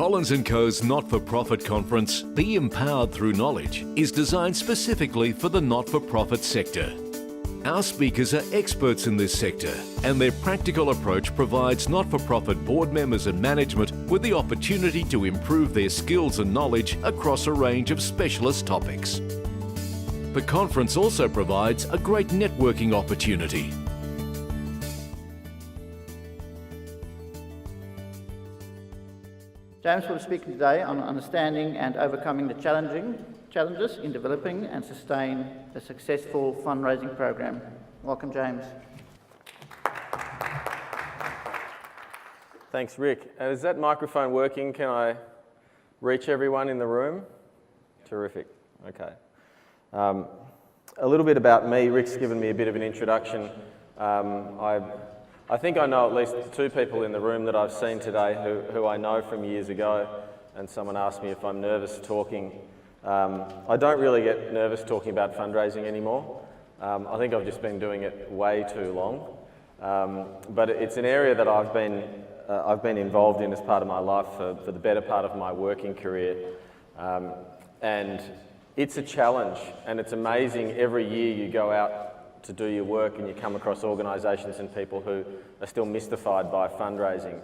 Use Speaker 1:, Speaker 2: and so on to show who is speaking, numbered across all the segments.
Speaker 1: Collins & Co.'s not-for-profit conference, Be Empowered Through Knowledge, is designed specifically for the not-for-profit sector. Our speakers are experts in this sector, and their practical approach provides not-for-profit board members and management with the opportunity to improve their skills and knowledge across a range of specialist topics. The conference also provides a great networking opportunity.
Speaker 2: James will be speaking today on understanding and overcoming the challenges in developing and sustain a successful fundraising program. Welcome, James.
Speaker 3: Thanks, Rick. Is that microphone working? Can I reach everyone in the room? Terrific. Okay. A little bit about me. Rick's given me a bit of an introduction. I think I know at least two people in the room that I've seen today who I know from years ago, and someone asked me if I'm nervous talking. I don't really get nervous talking about fundraising anymore. I think I've just been doing it way too long. But it's an area that I've been involved in as part of my life for the better part of my working career. And it's a challenge, and it's amazing every year you go out to do your work and you come across organisations and people who are still mystified by fundraising.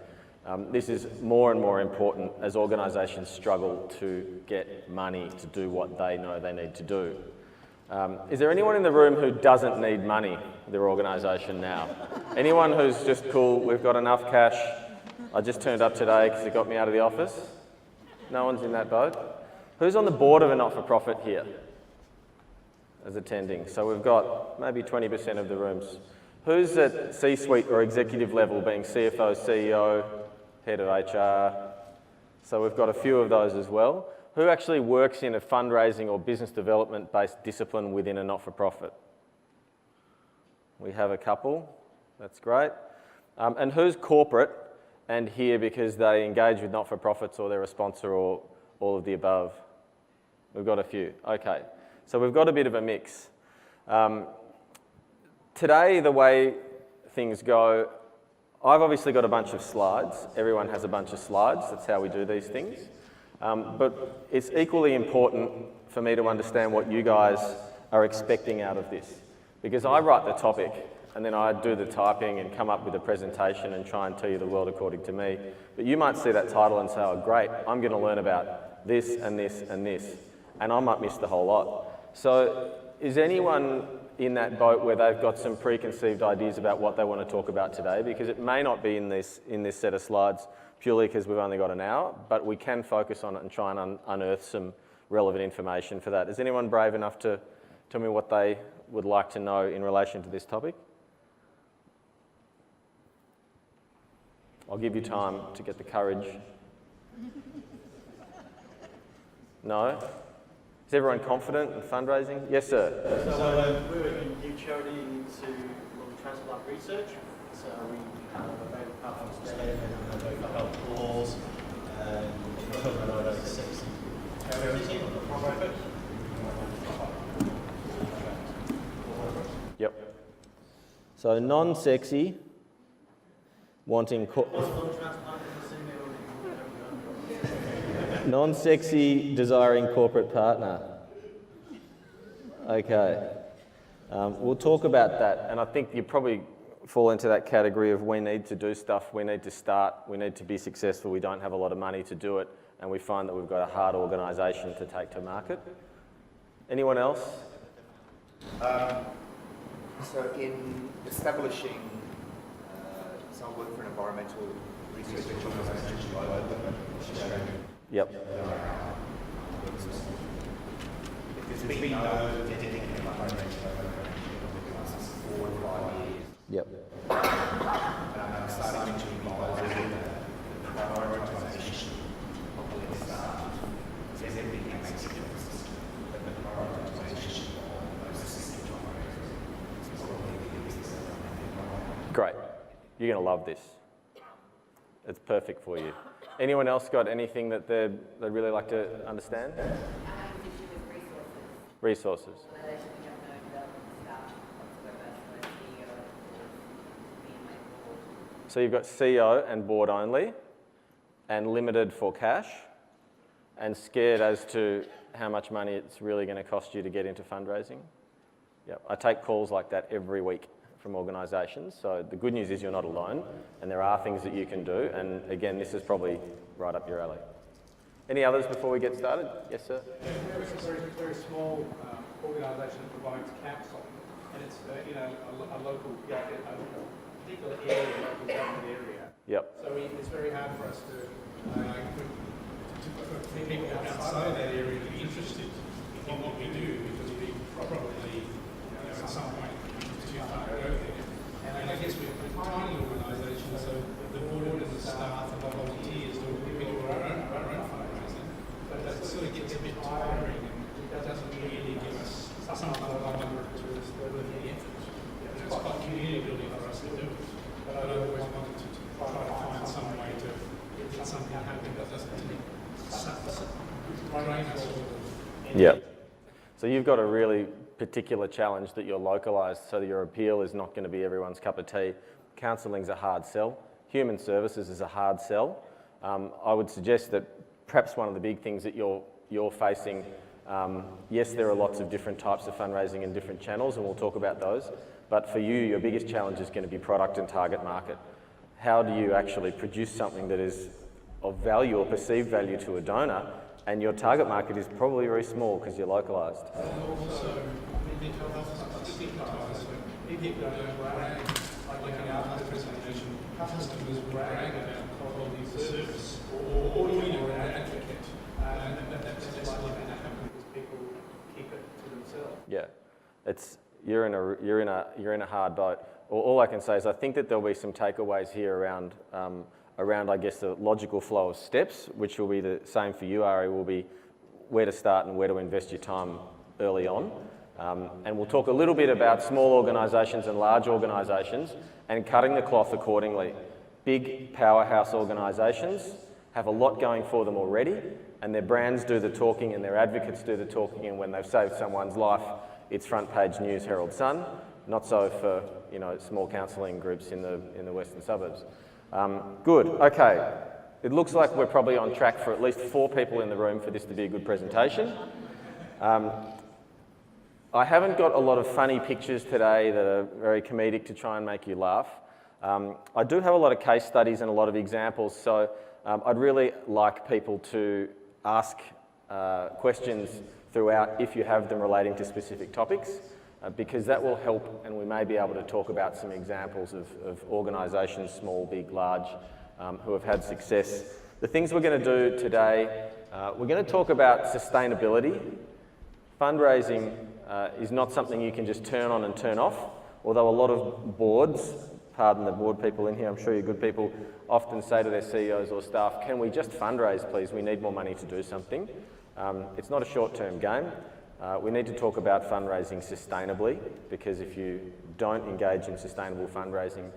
Speaker 3: This is more and more important as organisations struggle to get money to do what they know they need to do. Is there anyone in the room who doesn't need money, their organisation now? Anyone who's just cool, we've got enough cash, I just turned up today because it got me out of the office? No one's in that boat? Who's on the board of a not-for-profit here as attending? So we've got maybe 20% of the rooms. Who's at C-suite or executive level, being CFO, CEO, head of HR? So we've got a few of those as well. Who actually works in a fundraising or business development based discipline within a not-for-profit? We have a couple, that's great. And who's corporate and here because they engage with not-for-profits or they're a sponsor or all of the above? We've got a few, okay. So we've got a bit of a mix. Today, the way things go, I've obviously got a bunch of slides. Everyone has a bunch of slides. That's how we do these things. But it's equally important for me to understand what you guys are expecting out of this. Because I write the topic and then I do the typing and come up with a presentation and try and tell you the world according to me. But you might see that title and say, oh great, I'm going to learn about this and this and this. And I might miss the whole lot. So is anyone in that boat where they've got some preconceived ideas about what they want to talk about today? Because it may not be in this set of slides purely because we've only got an hour, but we can focus on it and try and unearth some relevant information for that. Is anyone brave enough to tell me what they would like to know in relation to this topic? I'll give you time to get the courage. No? Is everyone confident in fundraising? Yes, sir.
Speaker 4: So we're a new charity into lung transplant research. So we have a very powerful statement and a very powerful laws. We're talking about over 60 charities on the private.
Speaker 3: Yep. So non-sexy, wanting... Non-sexy, desiring corporate partner. Okay. We'll talk about that, and I think you probably fall into that category of we need to do stuff, we need to start, we need to be successful, we don't have a lot of money to do it, and we find that we've got a hard organisation to take to market. Anyone else?
Speaker 5: So in establishing, so I work for an environmental research organisation.
Speaker 3: Yep.
Speaker 5: There's been no dedicated environmental for 4 or 5 years.
Speaker 3: Yep.
Speaker 5: And I'm starting to involve in the prioritisation of the staff. So everything makes a difference, but the prioritisation of those essential topics is probably the biggest.
Speaker 3: Great. You're going to love this. It's perfect for you. Anyone else got anything that they'd really like to understand?
Speaker 6: I have an issue with resources.
Speaker 3: Resources. So you've got CEO and board only. and limited for cash, and scared as to how much money it's really going to cost you to get into fundraising. Yep. I take calls like that every week from organisations. So the good news is you're not alone, and there are things that you can do. And again, this is probably right up your alley. Any others before we get started? Yes, sir.
Speaker 5: We're a very small organisation that provides council, and it's a local, a particular area, local government area.
Speaker 3: Yep.
Speaker 5: So it's very hard for us to for people outside of that area to be interested in what we do, because we probably at some point too far to go there. And I guess we're a tiny organisation, so the board and the staff and the volunteers we do our own fundraising, but that sort of gets a bit tiring and it doesn't really give us some alignment to the effort. It's quite community building for us to do it, but I always wanted to try to find some way to get something happening that doesn't drain us all.
Speaker 3: Yeah. So you've got a really particular challenge that you're localised, so that your appeal is not going to be everyone's cup of tea. Counselling's a hard sell. Human services is a hard sell. I would suggest that perhaps one of the big things that you're facing, yes, there are lots of different types of fundraising in different channels, and we'll talk about those. But for you, your biggest challenge is going to be product and target market. How do you actually produce something that is of value or perceived value to a donor, and your target market is probably very small because you're localised?
Speaker 5: Also, mental health is stigmatised, so people don't brag, like in our presentation, customers brag about quality of service, or an advocate, and that's likely going to happen because people keep it to themselves.
Speaker 3: Yeah, you're in a hard boat. All I can say is I think that there'll be some takeaways here around I guess the logical flow of steps, which will be the same for you, Ari, will be where to start and where to invest your time early on. And we'll talk a little bit about small organisations and large organisations and cutting the cloth accordingly. Big powerhouse organisations have a lot going for them already, and their brands do the talking and their advocates do the talking, and when they've saved someone's life, it's front page news, Herald Sun. Not so for small counselling groups in the western suburbs. Good, okay. It looks like we're probably on track for at least 4 people in the room for this to be a good presentation. I haven't got a lot of funny pictures today that are very comedic to try and make you laugh. I do have a lot of case studies and a lot of examples, so I'd really like people to ask questions throughout if you have them relating to specific topics. Because that will help, and we may be able to talk about some examples of organisations, small, big, large, who have had success. The things we're going to do today, we're going to talk about sustainability. Fundraising is not something you can just turn on and turn off, although a lot of boards, pardon the board people in here, I'm sure you're good people, often say to their CEOs or staff, can we just fundraise please, we need more money to do something. It's not a short-term game. We need to talk about fundraising sustainably, because if you don't engage in sustainable fundraising,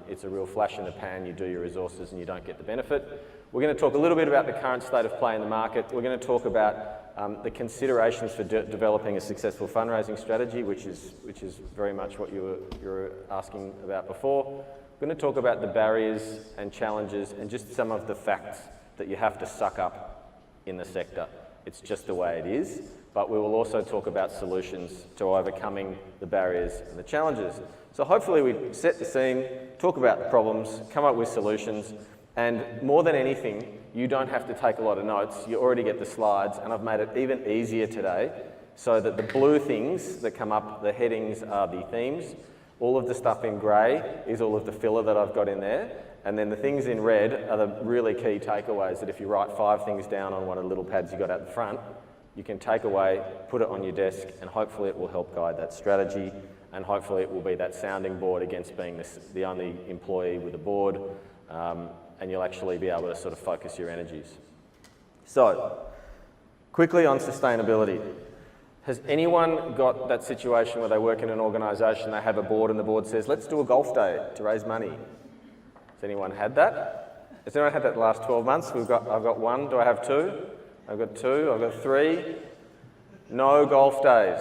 Speaker 3: it's a real flash in the pan, you do your resources and you don't get the benefit. We're going to talk a little bit about the current state of play in the market. We're going to talk about the considerations for developing a successful fundraising strategy, which is very much what you were asking about before. We're going to talk about the barriers and challenges and just some of the facts that you have to suck up in the sector. It's just the way it is. But we will also talk about solutions to overcoming the barriers and the challenges. So hopefully we set the scene, talk about the problems, come up with solutions, and more than anything, you don't have to take a lot of notes. You already get the slides, and I've made it even easier today so that the blue things that come up, the headings are the themes. All of the stuff in grey is all of the filler that I've got in there, and then the things in red are the really key takeaways that if you write 5 things down on one of the little pads you got out the front, you can take away, put it on your desk, and hopefully it will help guide that strategy, and hopefully it will be that sounding board against being the only employee with a board, and you'll actually be able to sort of focus your energies. So, quickly on sustainability. Has anyone got that situation where they work in an organisation, they have a board and the board says, let's do a golf day to raise money? Has anyone had that? Has anyone had that the last 12 months? I've got 1, do I have 2? I've got 2, I've got 3. No golf days.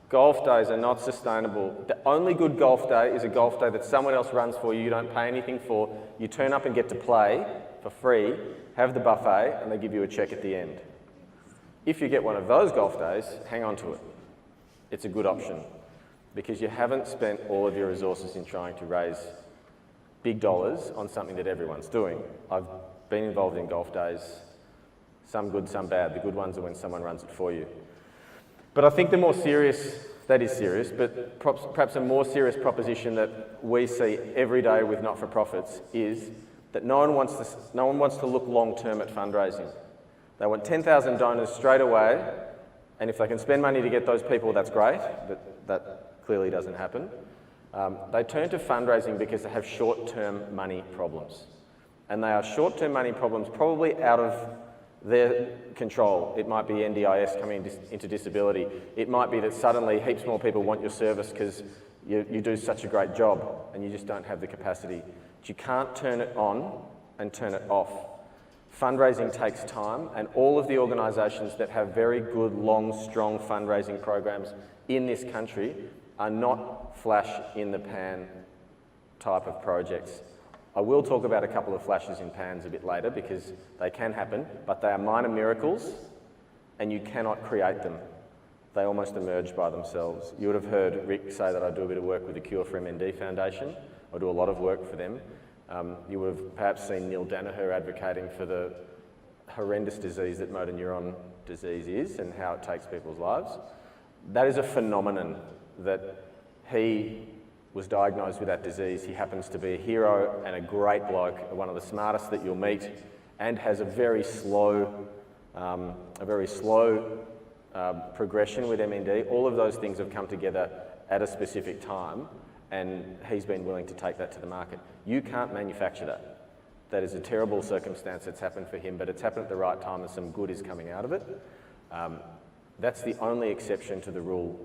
Speaker 3: Golf days are not sustainable. The only good golf day is a golf day that someone else runs for you, you don't pay anything for, you turn up and get to play, for free, have the buffet, and they give you a cheque at the end. If you get one of those golf days, hang on to it. It's a good option because you haven't spent all of your resources in trying to raise big dollars on something that everyone's doing. I've been involved in golf days, some good, some bad. The good ones are when someone runs it for you. But I think the more serious, that is serious, but perhaps a more serious proposition that we see every day with not-for-profits is that no one wants to look long-term at fundraising. They want 10,000 donors straight away, and if they can spend money to get those people, that's great, but that clearly doesn't happen. They turn to fundraising because they have short-term money problems. And they are short-term money problems probably out of their control. It might be NDIS coming into disability. It might be that suddenly heaps more people want your service because you do such a great job and you just don't have the capacity. But you can't turn it on and turn it off. Fundraising takes time, and all of the organisations that have very good, long, strong fundraising programs in this country are not flash-in-the-pan type of projects. I will talk about a couple of flashes in pans a bit later because they can happen, but they are minor miracles and you cannot create them. They almost emerge by themselves. You would have heard Rick say that I do a bit of work with the Cure for MND Foundation. I do a lot of work for them. You would have perhaps seen Neil Danaher advocating for the horrendous disease that motor neuron disease is and how it takes people's lives. That is a phenomenon that he was diagnosed with that disease. He happens to be a hero and a great bloke, one of the smartest that you'll meet, and has a very slow progression with MND. All of those things have come together at a specific time, and he's been willing to take that to the market. You can't manufacture that. That is a terrible circumstance that's happened for him, but it's happened at the right time and some good is coming out of it. That's the only exception to the rule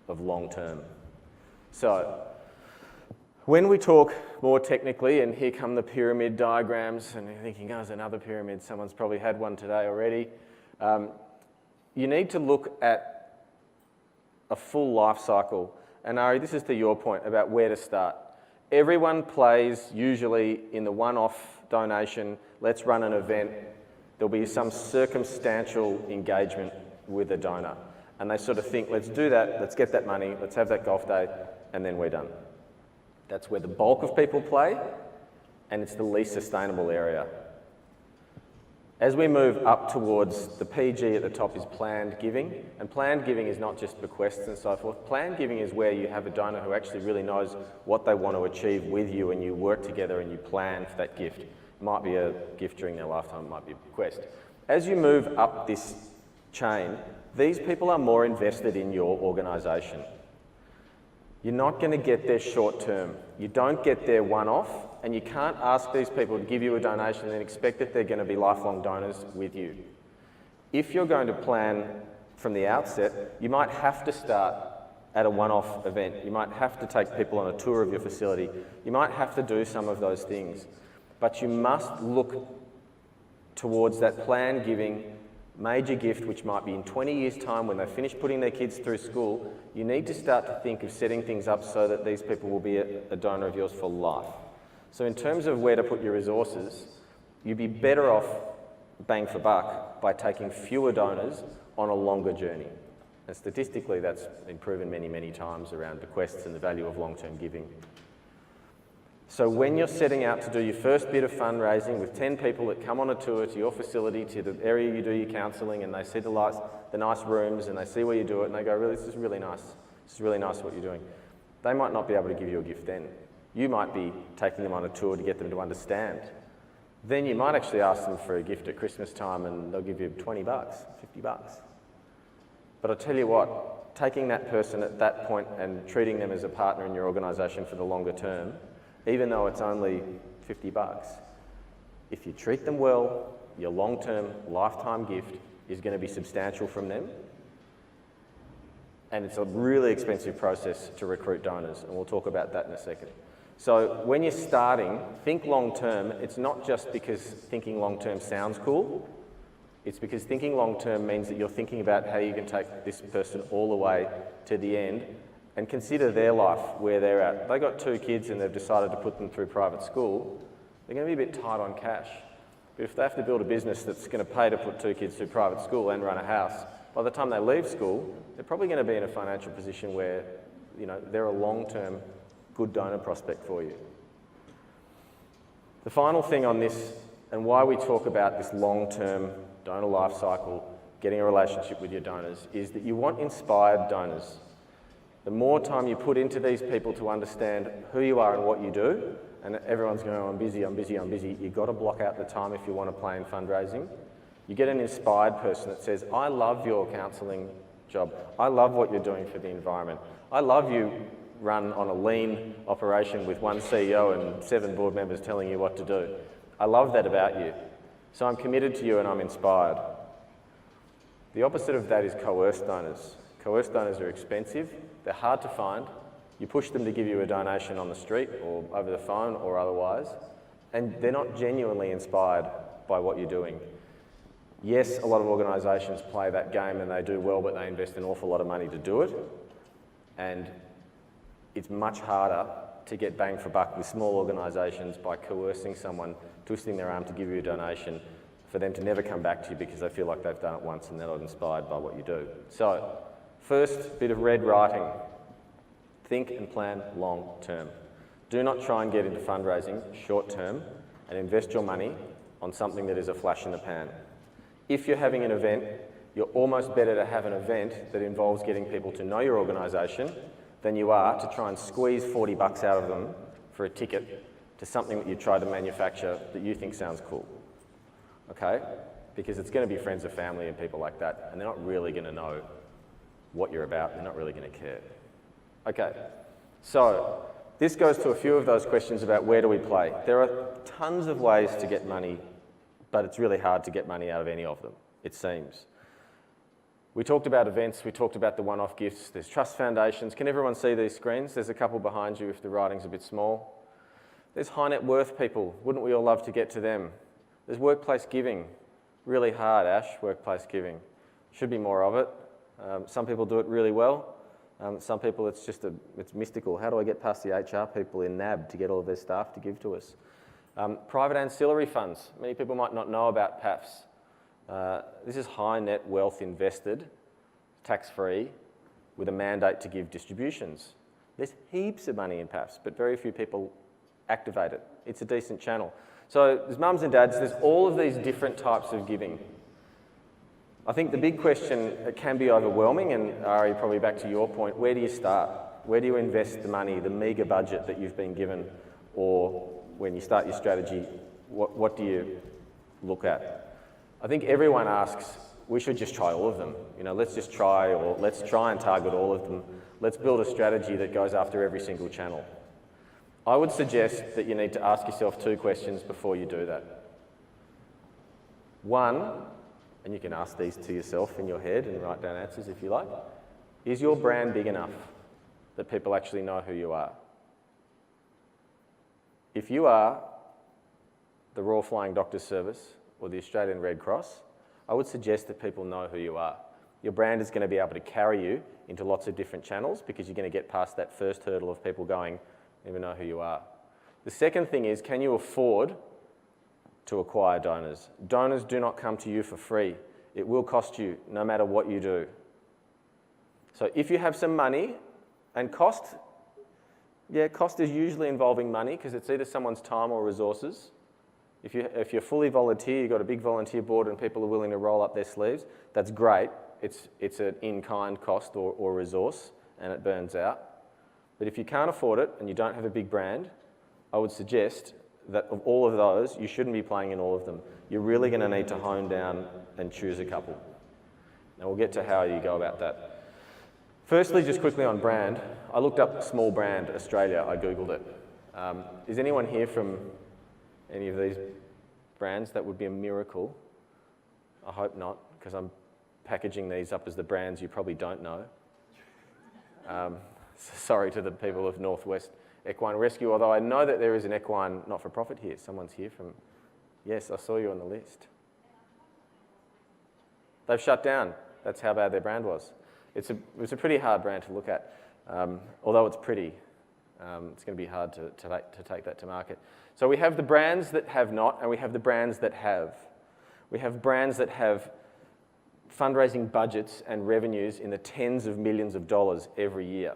Speaker 3: of long term. So, when we talk more technically, and here come the pyramid diagrams, and you're thinking, oh, there's another pyramid, someone's probably had one today already. You need to look at a full life cycle. And Ari, this is to your point about where to start. Everyone plays usually in the one-off donation, let's run an event. There'll be some circumstantial engagement with a donor. And they sort of think, let's do that, let's get that money, let's have that golf day, and then we're done. That's where the bulk of people play, and it's the least sustainable area. As we move up towards the PG at the top is planned giving, and planned giving is not just bequests and so forth. Planned giving is where you have a donor who actually really knows what they want to achieve with you, and you work together and you plan for that gift. It might be a gift during their lifetime, it might be a bequest. As you move up this chain, these people are more invested in your organisation. You're not going to get there short term. You don't get there one-off, and you can't ask these people to give you a donation and expect that they're going to be lifelong donors with you. If you're going to plan from the outset, you might have to start at a one-off event. You might have to take people on a tour of your facility. You might have to do some of those things. But you must look towards that planned giving major gift, which might be in 20 years' time when they finish putting their kids through school. You need to start to think of setting things up so that these people will be a donor of yours for life. So in terms of where to put your resources, you'd be better off bang for buck by taking fewer donors on a longer journey. And statistically, that's been proven many, many times around bequests and the value of long-term giving. So when you're setting out to do your first bit of fundraising with 10 people that come on a tour to your facility, to the area you do your counselling, and they see the nice rooms and they see where you do it and they go, really, this is really nice. This is really nice what you're doing. They might not be able to give you a gift then. You might be taking them on a tour to get them to understand. Then you might actually ask them for a gift at Christmas time and they'll give you $20, $50. But I'll tell you what, taking that person at that point and treating them as a partner in your organisation for the longer term, even though it's only $50, if you treat them well, your long-term, lifetime gift is going to be substantial from them. And it's a really expensive process to recruit donors, and we'll talk about that in a second. So when you're starting, think long-term. It's not just because thinking long-term sounds cool. It's because thinking long-term means that you're thinking about how you can take this person all the way to the end and consider their life, where they're at. They got 2 kids and they've decided to put them through private school. They're going to be a bit tight on cash. But if they have to build a business that's going to pay to put 2 kids through private school and run a house, by the time they leave school, they're probably going to be in a financial position where, you know, they're a long-term good donor prospect for you. The final thing on this, and why we talk about this long-term donor life cycle, getting a relationship with your donors, is that you want inspired donors. The more time you put into these people to understand who you are and what you do, and everyone's going, oh, I'm busy, I'm busy, I'm busy, you've got to block out the time if you want to play in fundraising. You get an inspired person that says, I love your counselling job. I love what you're doing for the environment. I love you run on a lean operation with 1 CEO and 7 board members telling you what to do. I love that about you. So I'm committed to you and I'm inspired. The opposite of that is coerced donors. Coerced donors are expensive, they're hard to find. You push them to give you a donation on the street or over the phone or otherwise, and they're not genuinely inspired by what you're doing. Yes, a lot of organisations play that game and they do well, but they invest an awful lot of money to do it. And it's much harder to get bang for buck with small organisations by coercing someone, twisting their arm to give you a donation, for them to never come back to you because they feel like they've done it once and they're not inspired by what you do. So, first bit of red writing. Think and plan long term. Do not try and get into fundraising short term and invest your money on something that is a flash in the pan. If you're having an event, you're almost better to have an event that involves getting people to know your organisation than you are to try and squeeze 40 bucks out of them for a ticket to something that you try to manufacture that you think sounds cool. Okay? Because it's going to be friends or family and people like that, and they're not really going to know what you're about. They're not really going to care. Okay, so this goes to a few of those questions about where do we play. There are tons of ways to get money, but it's really hard to get money out of any of them, it seems. We talked about events, we talked about the one-off gifts, there's trust foundations. Can everyone see these screens? There's a couple behind you if the writing's a bit small. There's high net worth people, wouldn't we all love to get to them? There's workplace giving, really hard, Ash, workplace giving. Should be more of it. Some people do it really well. Some people it's mystical. How do I get past the HR people in NAB to get all of their staff to give to us? Private ancillary funds. Many people might not know about PAFs. This is high net wealth invested, tax-free, with a mandate to give distributions. There's heaps of money in PAFs, but very few people activate it. It's a decent channel. So there's mums and dads, there's all of these different types of giving. I think the big question, it can be overwhelming, and Ari, probably back to your point, where do you start? Where do you invest the money, the meagre budget that you've been given, or when you start your strategy, what do you look at? I think everyone asks, we should just try all of them. You know, let's just try, or let's try and target all of them. Let's build a strategy that goes after every single channel. I would suggest that you need to ask yourself 2 questions before you do that. One, and you can ask these to yourself in your head and write down answers if you like. Is your brand big enough that people actually know who you are? If you are the Royal Flying Doctors Service or the Australian Red Cross, I would suggest that people know who you are. Your brand is going to be able to carry you into lots of different channels because you're going to get past that first hurdle of people going, I don't even know who you are. The second thing is, can you afford to acquire donors? Donors do not come to you for free. It will cost you no matter what you do. So if you have some money, and cost is usually involving money because it's either someone's time or resources. If you're fully volunteer, you've got a big volunteer board and people are willing to roll up their sleeves, that's great. It's an in-kind cost or resource and it burns out. But if you can't afford it and you don't have a big brand, I would suggest that of all of those, you shouldn't be playing in all of them. You're really going to need to hone down and choose a couple. Now we'll get to how you go about that. Firstly, just quickly on brand, I looked up small brand Australia, I Googled it. Is anyone here from any of these brands? That would be a miracle. I hope not, because I'm packaging these up as the brands you probably don't know. Sorry to the people of Northwest Equine Rescue, although I know that there is an equine not-for-profit here. Someone's here from... Yes, I saw you on the list. They've shut down. That's how bad their brand was. It was a pretty hard brand to look at, although it's pretty. It's going to be hard to take that to market. So we have the brands that have not, and we have the brands that have. We have brands that have fundraising budgets and revenues in the tens of millions of dollars every year.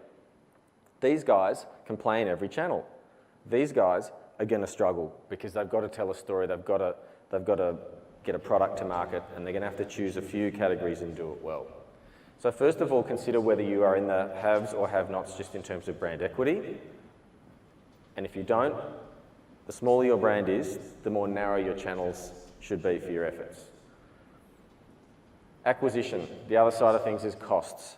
Speaker 3: These guys can play in every channel. These guys are going to struggle because they've got to tell a story, they've got to get a product to market, and they're going to have to choose a few categories and do it well. So first of all, consider whether you are in the haves or have-nots just in terms of brand equity. And if you don't, the smaller your brand is, the more narrow your channels should be for your efforts. Acquisition, the other side of things is costs.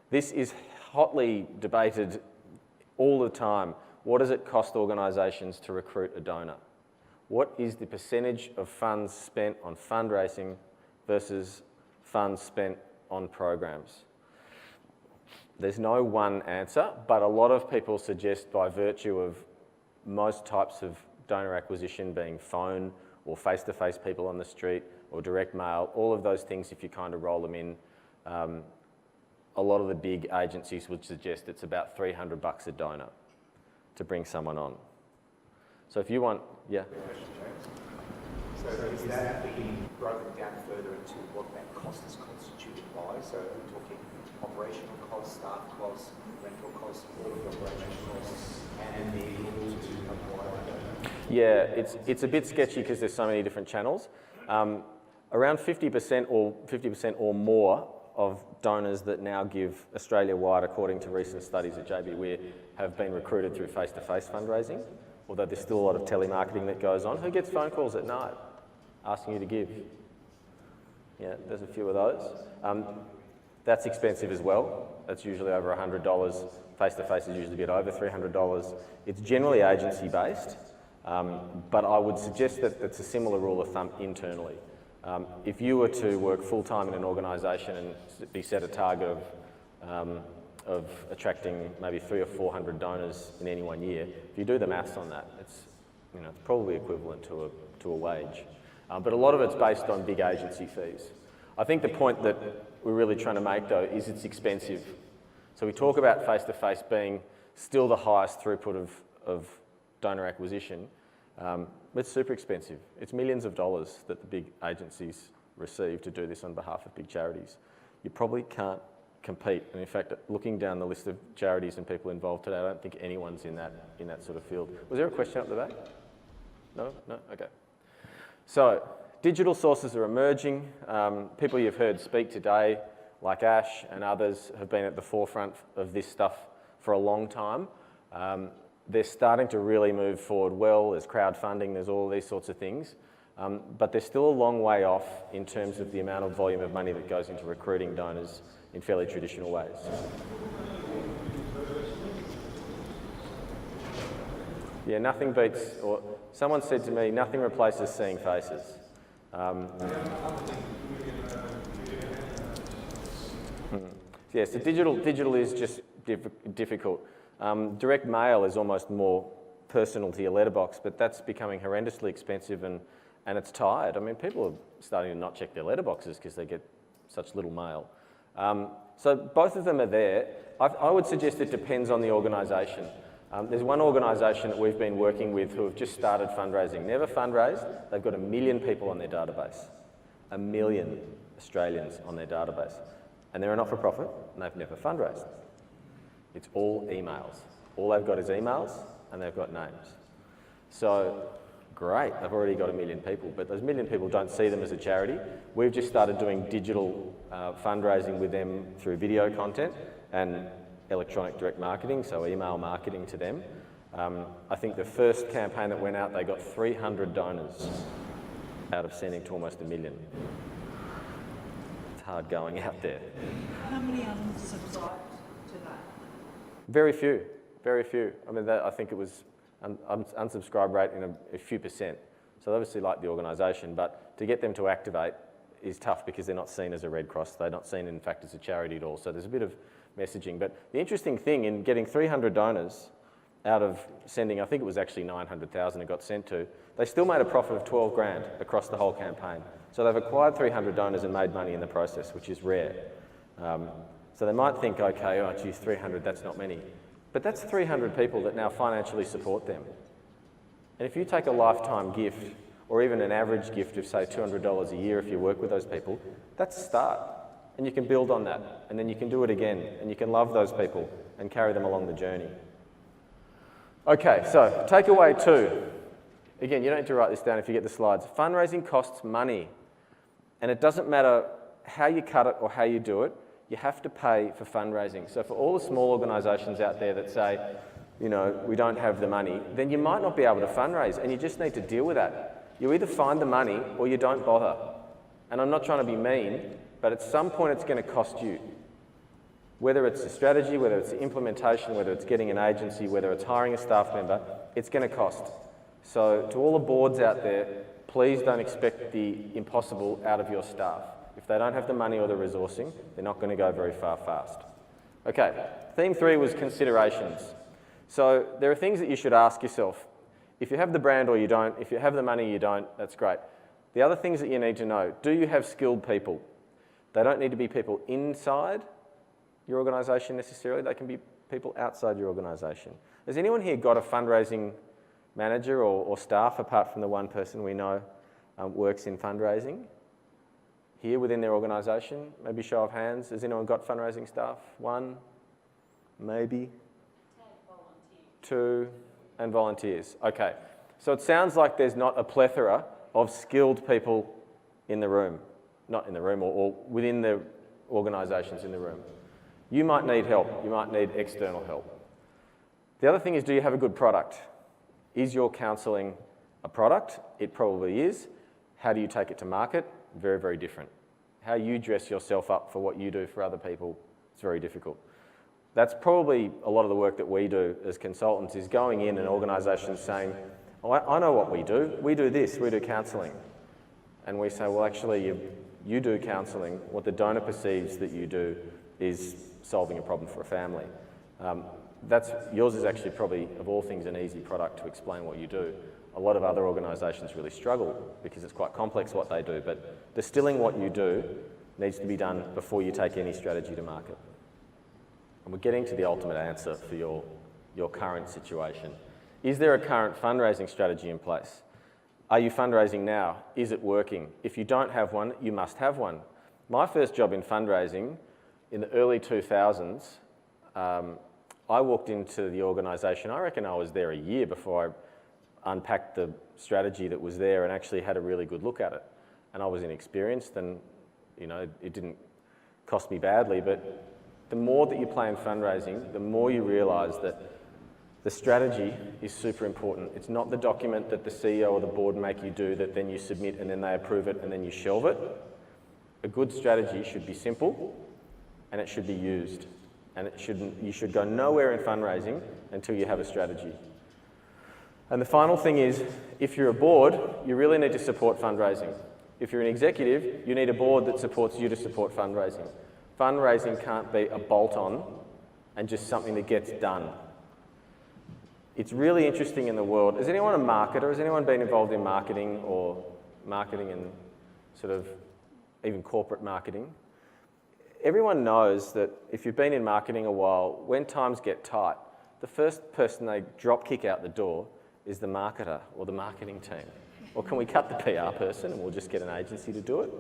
Speaker 3: This is hotly debated all the time. What does it cost organisations to recruit a donor? What is the percentage of funds spent on fundraising versus funds spent on programs? There's no one answer, but a lot of people suggest by virtue of most types of donor acquisition being phone or face-to-face people on the street or direct mail, all of those things, if you kind of roll them in, a lot of the big agencies would suggest it's about $300 a donor to bring someone on. So if you want, yeah?
Speaker 5: So is that being broken down further into what that cost is constituted by? So we're talking operational costs, staff costs, rental costs, all of the operational costs, and the able to acquire a donor?
Speaker 3: Yeah, it's a bit sketchy because there's so many different channels. Around 50% or more of donors that now give Australia-wide, according to recent studies at JB Weir, have been recruited through face-to-face fundraising, although there's still a lot of telemarketing that goes on. Who gets phone calls at night asking you to give? Yeah, there's a few of those. That's expensive as well. That's usually over $100. Face-to-face is usually a bit over $300. It's generally agency-based, but I would suggest that it's a similar rule of thumb internally. If you were to work full-time in an organisation and be set a target of attracting maybe 300 or 400 donors in any 1 year, if you do the maths on that, it's probably equivalent to a wage. But a lot of it's based on big agency fees. I think the point that we're really trying to make, though, is it's expensive. So we talk about face-to-face being still the highest throughput of donor acquisition. It's super expensive. It's millions of dollars that the big agencies receive to do this on behalf of big charities. You probably can't compete. And in fact, looking down the list of charities and people involved today, I don't think anyone's in that sort of field. Was there a question up the back? No? No? Okay. So, digital sources are emerging. People you've heard speak today, like Ash and others, have been at the forefront of this stuff for a long time. They're starting to really move forward well. There's crowdfunding, there's all these sorts of things. But they're still a long way off in terms of the amount of volume of money that goes into recruiting donors in fairly traditional ways. Yeah, nothing beats, or someone said to me, nothing replaces seeing faces. Yeah, so digital is just difficult. Direct mail is almost more personal to your letterbox, but that's becoming horrendously expensive and it's tired. I mean, people are starting to not check their letterboxes because they get such little mail. So both of them are there. I would suggest it depends on the organisation. There's one organisation that we've been working with who have just started fundraising. Never fundraised. They've got 1 million people on their database. 1 million Australians on their database. And they're a not-for-profit and they've never fundraised. It's all emails. All they've got is emails and they've got names. So, great, they've already got 1 million people, but those 1 million people don't see them as a charity. We've just started doing digital fundraising with them through video content and electronic direct marketing, so email marketing to them. I think the first campaign that went out, they got 300 donors out of sending to almost 1 million. It's hard going out there.
Speaker 7: How many unsubscribed to that?
Speaker 3: Very few, very few. I mean, I think it was unsubscribe rate in a few percent. So they obviously like the organisation, but to get them to activate is tough because they're not seen as a Red Cross. They're not seen, in fact, as a charity at all. So there's a bit of messaging. But the interesting thing in getting 300 donors out of sending, I think it was actually 900,000 it got sent to, they still made a profit of 12 grand across the whole campaign. So they've acquired 300 donors and made money in the process, which is rare. So they might think, okay, oh geez, 300, that's not many. But that's 300 people that now financially support them. And if you take a lifetime gift, or even an average gift of say $200 a year if you work with those people, that's a start. And you can build on that, and then you can do it again, and you can love those people and carry them along the journey. Okay, so takeaway 2. Again, you don't need to write this down if you get the slides. Fundraising costs money, and it doesn't matter how you cut it or how you do it, you have to pay for fundraising. So for all the small organisations out there that say, you know, we don't have the money, then you might not be able to fundraise, and you just need to deal with that. You either find the money or you don't bother. And I'm not trying to be mean, but at some point it's going to cost you. Whether it's a strategy, whether it's the implementation, whether it's getting an agency, whether it's hiring a staff member, it's going to cost. So to all the boards out there, please don't expect the impossible out of your staff. If they don't have the money or the resourcing, they're not going to go very far fast. Okay, theme 3 was considerations. So there are things that you should ask yourself. If you have the brand or you don't, if you have the money you don't, that's great. The other things that you need to know, do you have skilled people? They don't need to be people inside your organisation necessarily, they can be people outside your organisation. Has anyone here got a fundraising manager or staff apart from the one person we know works in fundraising? Here within their organisation, maybe show of hands. Has anyone got fundraising staff? 1, maybe 2, and volunteers. Okay, so it sounds like there's not a plethora of skilled people in the room. Not in the room, or within the organisations in the room. You might need help, you might need external help. The other thing is, do you have a good product? Is your counselling a product? It probably is. How do you take it to market? Very, very different. How you dress yourself up for what you do for other people, it's very difficult. That's probably a lot of the work that we do as consultants, is going in an organisation saying, oh, I know what we do this, we do counselling. And we say, well, actually, you do counselling. What the donor perceives that you do is solving a problem for a family. Yours is actually probably, of all things, an easy product to explain what you do. A lot of other organisations really struggle because it's quite complex what they do, but distilling what you do needs to be done before you take any strategy to market. And we're getting to the ultimate answer for your current situation. Is there a current fundraising strategy in place? Are you fundraising now? Is it working? If you don't have one, you must have one. My first job in fundraising in the early 2000s, I walked into the organisation, I reckon I was there a year before I unpacked the strategy that was there and actually had a really good look at it. And I was inexperienced, and you know, it didn't cost me badly, but the more that you play in fundraising, the more you realise that the strategy is super important. It's not the document that the CEO or the board make you do that then you submit and then they approve it and then you shelve it. A good strategy should be simple and it should be used. And you should go nowhere in fundraising until you have a strategy. And the final thing is, if you're a board, you really need to support fundraising. If you're an executive, you need a board that supports you to support fundraising. Fundraising can't be a bolt-on and just something that gets done. It's really interesting in the world. Is anyone a marketer? Has anyone been involved in marketing or marketing and sort of even corporate marketing? Everyone knows that if you've been in marketing a while, when times get tight, the first person they drop kick out the door is the marketer or the marketing team. Or can we cut the PR person and we'll just get an agency to do it?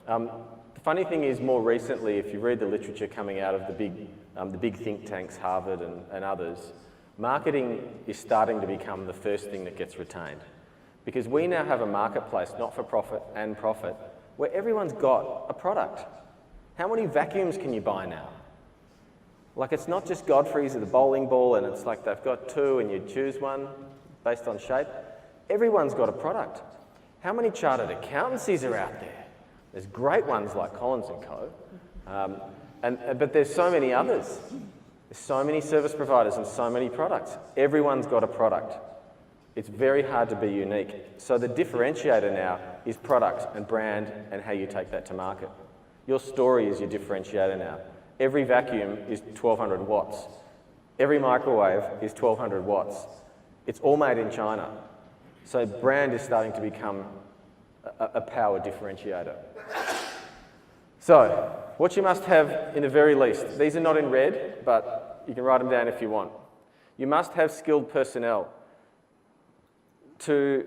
Speaker 3: The funny thing is, more recently, if you read the literature coming out of the big think tanks, Harvard and others, marketing is starting to become the first thing that gets retained. Because we now have a marketplace, not-for-profit and profit, where everyone's got a product. How many vacuums can you buy now? Like, it's not just Godfrey's or the bowling ball and it's like they've got 2 and you choose one based on shape. Everyone's got a product. How many chartered accountancies are out there? There's great ones like Collins & Co. But there's so many others. There's so many service providers and so many products. Everyone's got a product. It's very hard to be unique. So the differentiator now is product and brand and how you take that to market. Your story is your differentiator now. Every vacuum is 1200 watts. Every microwave is 1200 watts. It's all made in China. So brand is starting to become a power differentiator. So, what you must have in the very least, these are not in red, but You can write them down if you want. You must have skilled personnel. To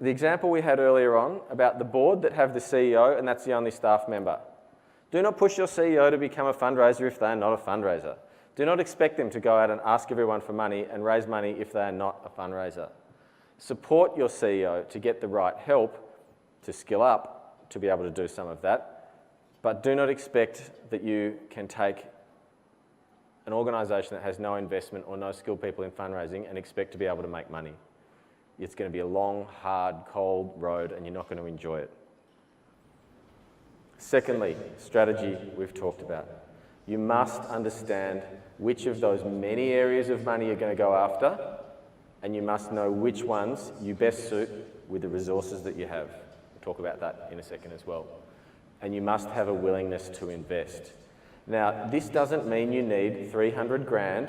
Speaker 3: the example we had earlier on about the board that have the CEO and that's the only staff member. Do not push your CEO to become a fundraiser if they are not a fundraiser. Do not expect them to go out and ask everyone for money and raise money if they are not a fundraiser. Support your CEO to get the right help to skill up to be able to do some of that, but do not expect that you can take an organisation that has no investment or no skilled people in fundraising and expect to be able to make money. It's going to be a long, hard, cold road and you're not going to enjoy it. Secondly, strategy we've talked about. You must understand which of those many areas of money you're going to go after, and you must know which ones you best suit with the resources that you have. We'll talk about that in a second as well. And you must have a willingness to invest. Now, this doesn't mean you need 300 grand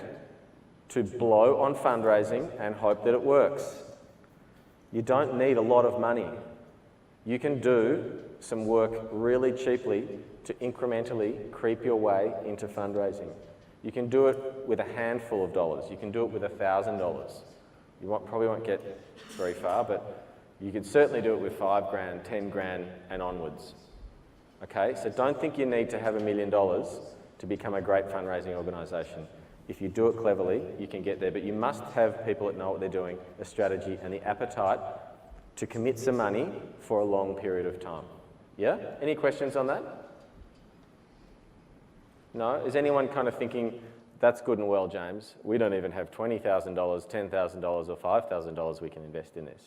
Speaker 3: to blow on fundraising and hope that it works. You don't need a lot of money. You can do some work really cheaply to incrementally creep your way into fundraising. You can do it with a handful of dollars. You can do it with $1,000. You probably won't get very far, but you could certainly do it with 5 grand, 10 grand and onwards. Okay, so don't think you need to have $1 million to become a great fundraising organisation. If you do it cleverly, you can get there, but you must have people that know what they're doing, a strategy and the appetite to commit some money for a long period of time. Yeah? Any questions on that? No? Is anyone kind of thinking, that's good and well, James, we don't even have $20,000, $10,000 or $5,000 we can invest in this?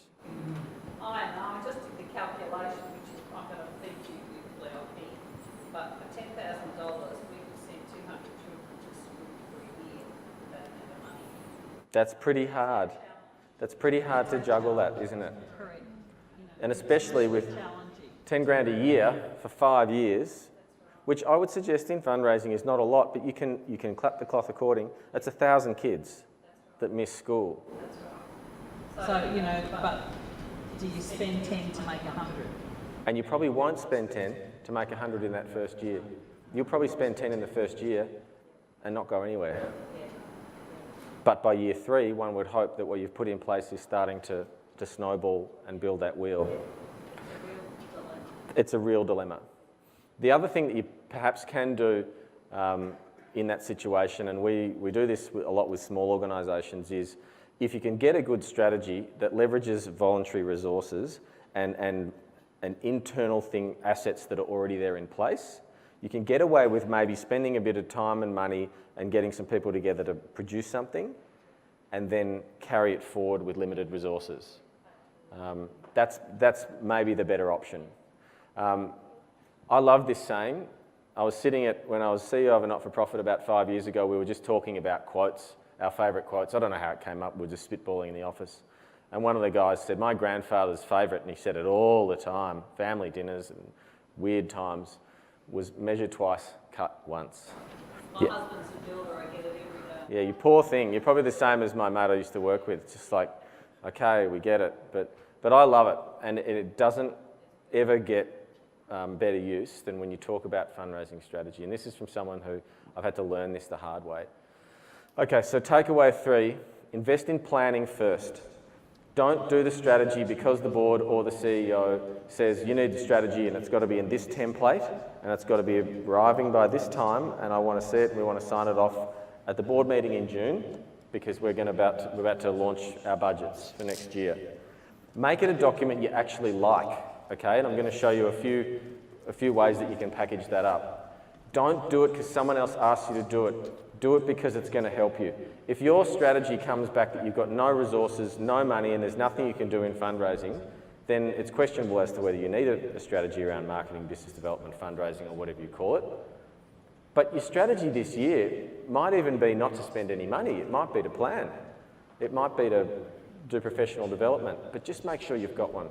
Speaker 6: I know, I just did the calculation, which is not going to feed you with LP, but for $10,000 we could send 200 children to school for a year without any money.
Speaker 3: That's pretty hard. That's pretty hard to juggle that, isn't it?
Speaker 7: Correct.
Speaker 3: And especially with 10 grand a year for 5 years, which I would suggest in fundraising is not a lot, but you can clap the cloth according. That's 1,000 kids that miss school.
Speaker 7: So, you know, but do you spend 10 to make 100?
Speaker 3: And you probably won't spend 10 to make 100 in that first year. You'll probably spend 10 in the first year and not go anywhere. But by year 3, one would hope that what you've put in place is starting to snowball and build that wheel. It's a real dilemma. The other thing that you perhaps can do in that situation, and we do this a lot with small organisations, is if you can get a good strategy that leverages voluntary resources and an internal assets that are already there in place, you can get away with maybe spending a bit of time and money and getting some people together to produce something and then carry it forward with limited resources. That's maybe the better option. I love this saying. When I was CEO of a not-for-profit about 5 years ago, we were just talking about quotes, our favourite quotes. I don't know how it came up, we were just spitballing in the office. And one of the guys said, my grandfather's favourite, and he said it all the time, family dinners and weird times, was measure twice, cut once.
Speaker 6: My husband's a builder, I get it every day.
Speaker 3: Yeah, you poor thing. You're probably the same as my mate I used to work with. It's just like, okay, we get it. But I love it, and it doesn't ever get better use than when you talk about fundraising strategy. And this is from someone who I've had to learn this the hard way. Okay, so takeaway 3, invest in planning first. Don't do the strategy because the board or the CEO says you need the strategy and it's got to be in this template and it's got to be arriving by this time and I want to see it and we want to sign it off at the board meeting in June because we're about to launch our budgets for next year. Make it a document you actually like, okay? And I'm going to show you a few ways that you can package that up. Don't do it because someone else asks you to do it. Do it because it's going to help you. If your strategy comes back that you've got no resources, no money, and there's nothing you can do in fundraising, then it's questionable as to whether you need a strategy around marketing, business development, fundraising, or whatever you call it. But your strategy this year might even be not to spend any money. It might be to plan. It might be to do professional development, but just make sure you've got one.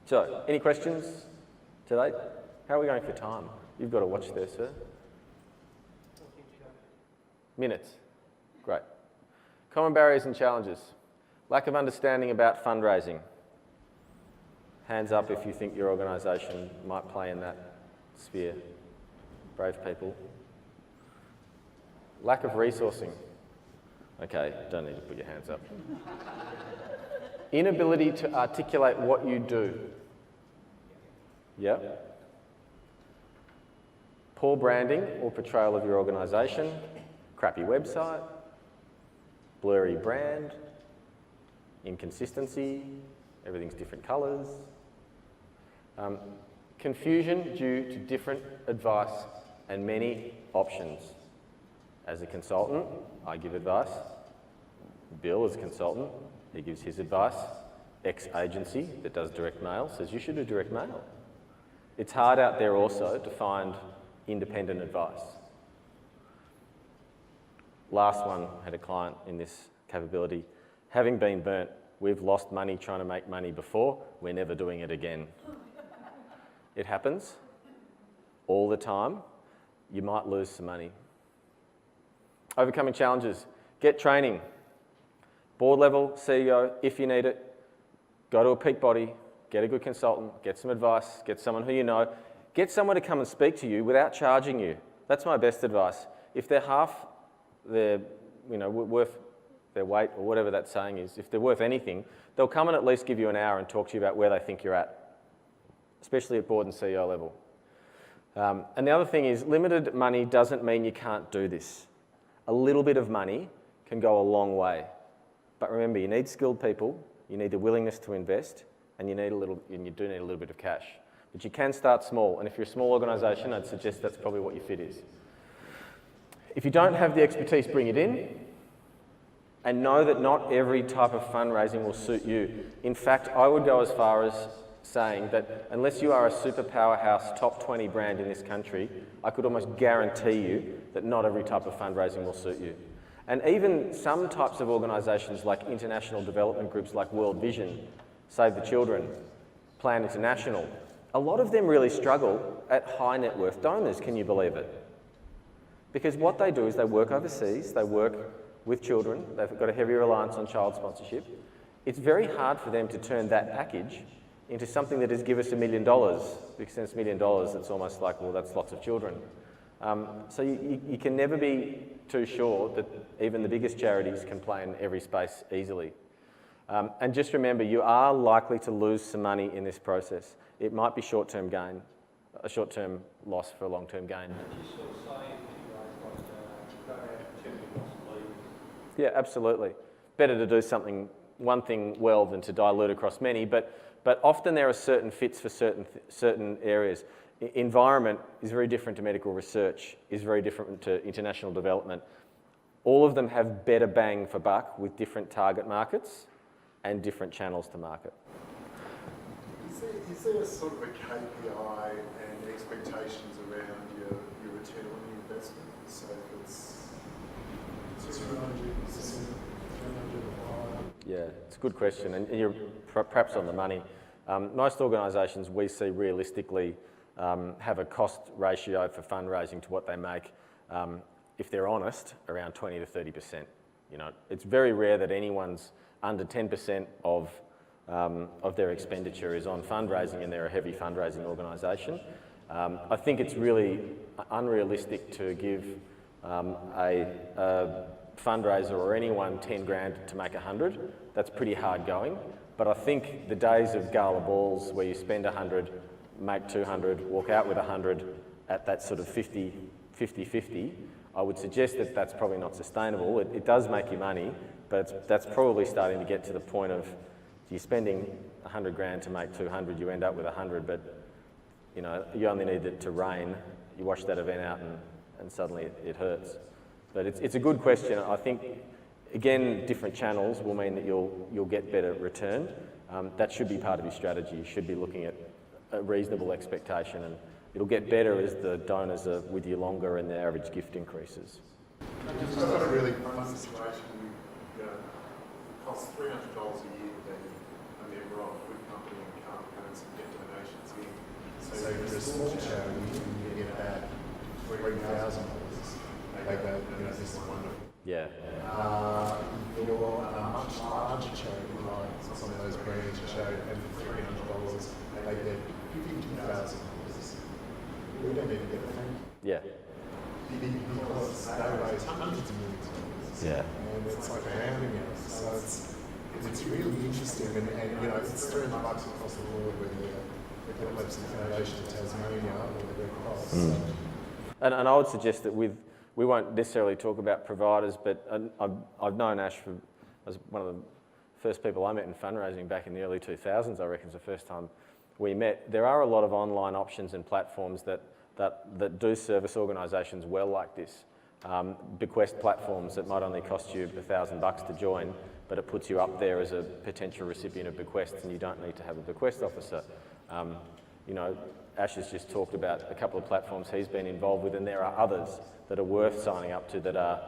Speaker 3: So, any questions today? How are we going for time? You've got to watch there, sir. Minutes. Great. Common barriers and challenges. Lack of understanding about fundraising. Hands up if you think your organisation might play in that sphere. Brave people. Lack of resourcing. Okay, don't need to put your hands up. Inability to articulate what you do. Yep. Poor branding or portrayal of your organisation, crappy website, blurry brand, inconsistency, everything's different colours. Confusion due to different advice and many options. As a consultant, I give advice. Bill, as a consultant, he gives his advice. Ex-agency that does direct mail says you should do direct mail. It's hard out there also to find independent advice. Last one, had a client in this capability. Having been burnt, we've lost money trying to make money before, we're never doing it again. It happens all the time. You might lose some money. Overcoming challenges, get training. Board level, CEO, if you need it, go to a peak body, get a good consultant, get some advice, get someone who you know, get someone to come and speak to you without charging you. That's my best advice. If they're half their, worth their weight or whatever that saying is, if they're worth anything, they'll come and at least give you an hour and talk to you about where they think you're at, especially at board and CEO level. And the other thing is, limited money doesn't mean you can't do this. A little bit of money can go a long way. But remember, you need skilled people, you need the willingness to invest, and you do need a little bit of cash. But you can start small, and if you're a small organisation, I'd suggest that's probably what your fit is. If you don't have the expertise, bring it in, and know that not every type of fundraising will suit you. In fact, I would go as far as saying that unless you are a super powerhouse top 20 brand in this country, I could almost guarantee you that not every type of fundraising will suit you. And even some types of organisations like international development groups like World Vision, Save the Children, Plan International, a lot of them really struggle at high net worth donors, can you believe it? Because what they do is they work overseas, they work with children, they've got a heavy reliance on child sponsorship. It's very hard for them to turn that package into something that is give us $1 million, because it's $1 million, it's almost like, well, that's lots of children. So you can never be too sure that even the biggest charities can play in every space easily. And just remember, you are likely to lose some money in this process. It might be short-term gain, a short-term loss for a long-term gain. Yeah, absolutely. Better to do one thing well than to dilute across many, but often there are certain fits for certain areas. Environment is very different to medical research, is very different to international development. All of them have better bang for buck with different target markets and different channels to market.
Speaker 8: Is there a sort of a KPI and expectations around your return on the investment? So if it's 200%,
Speaker 3: Yeah, it's a good question, and you're perhaps on the money. Most organisations we see realistically have a cost ratio for fundraising to what they make, if they're honest, around 20 to 30%. It's very rare that anyone's under 10% of their expenditure is on fundraising and they're a heavy fundraising organisation. I think it's really unrealistic to give a fundraiser or anyone 10 grand to make 100. That's pretty hard going. But I think the days of gala balls where you spend 100, make 200, walk out with 100 at that sort of 50-50, I would suggest that that's probably not sustainable. It does make you money, but that's probably starting to get to the point of you're spending 100 grand to make 200, you end up with 100, but you only need it to rain, you wash that event out and suddenly it hurts. But it's a good question. I think, again, different channels will mean that you'll get better return. That should be part of your strategy. You should be looking at a reasonable expectation, and it'll get better as the donors are with you longer and the average gift increases.
Speaker 8: I've got a really fun situation. It costs $300 a year to be a member of a good company and can't parents and get donations in. So for a small charity, you get about $3,000. They go, this is wonderful.
Speaker 3: Yeah.
Speaker 8: For a much larger charity, like some of those brands you showed, and for $300, they get $50,000. We don't even get a thank you.
Speaker 3: Yeah.
Speaker 8: Because they raise hundreds of really interesting, and you know, it's $300 across the board, whether you're Epilepsy Foundation of Tasmania or the Red Cross. So.
Speaker 3: And I would suggest that we won't necessarily talk about providers, but I've known Ash as one of the first people I met in fundraising back in the early 2000s, I reckon is the first time we met. There are a lot of online options and platforms that do service organisations well like this. Bequest platforms that might only cost you $1,000 to join, but it puts you up there as a potential recipient of bequests, and you don't need to have a bequest officer. You know, Ash has just talked about a couple of platforms he's been involved with, and there are others that are worth signing up to that are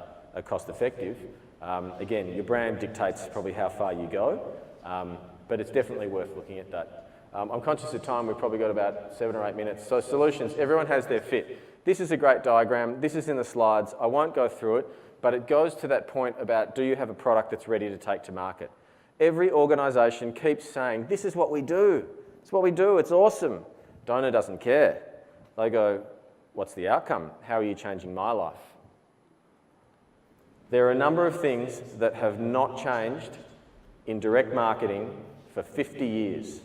Speaker 3: cost effective. Again, your brand dictates probably how far you go, but it's definitely worth looking at that. I'm conscious of time, we've probably got about 7 or 8 minutes. So solutions, everyone has their fit. This is a great diagram, this is in the slides, I won't go through it, but it goes to that point about, do you have a product that's ready to take to market? Every organisation keeps saying, this is what we do, it's what we do, it's awesome. Donor doesn't care. They go, what's the outcome? How are you changing my life? There are a number of things that have not changed in direct marketing for 50 years.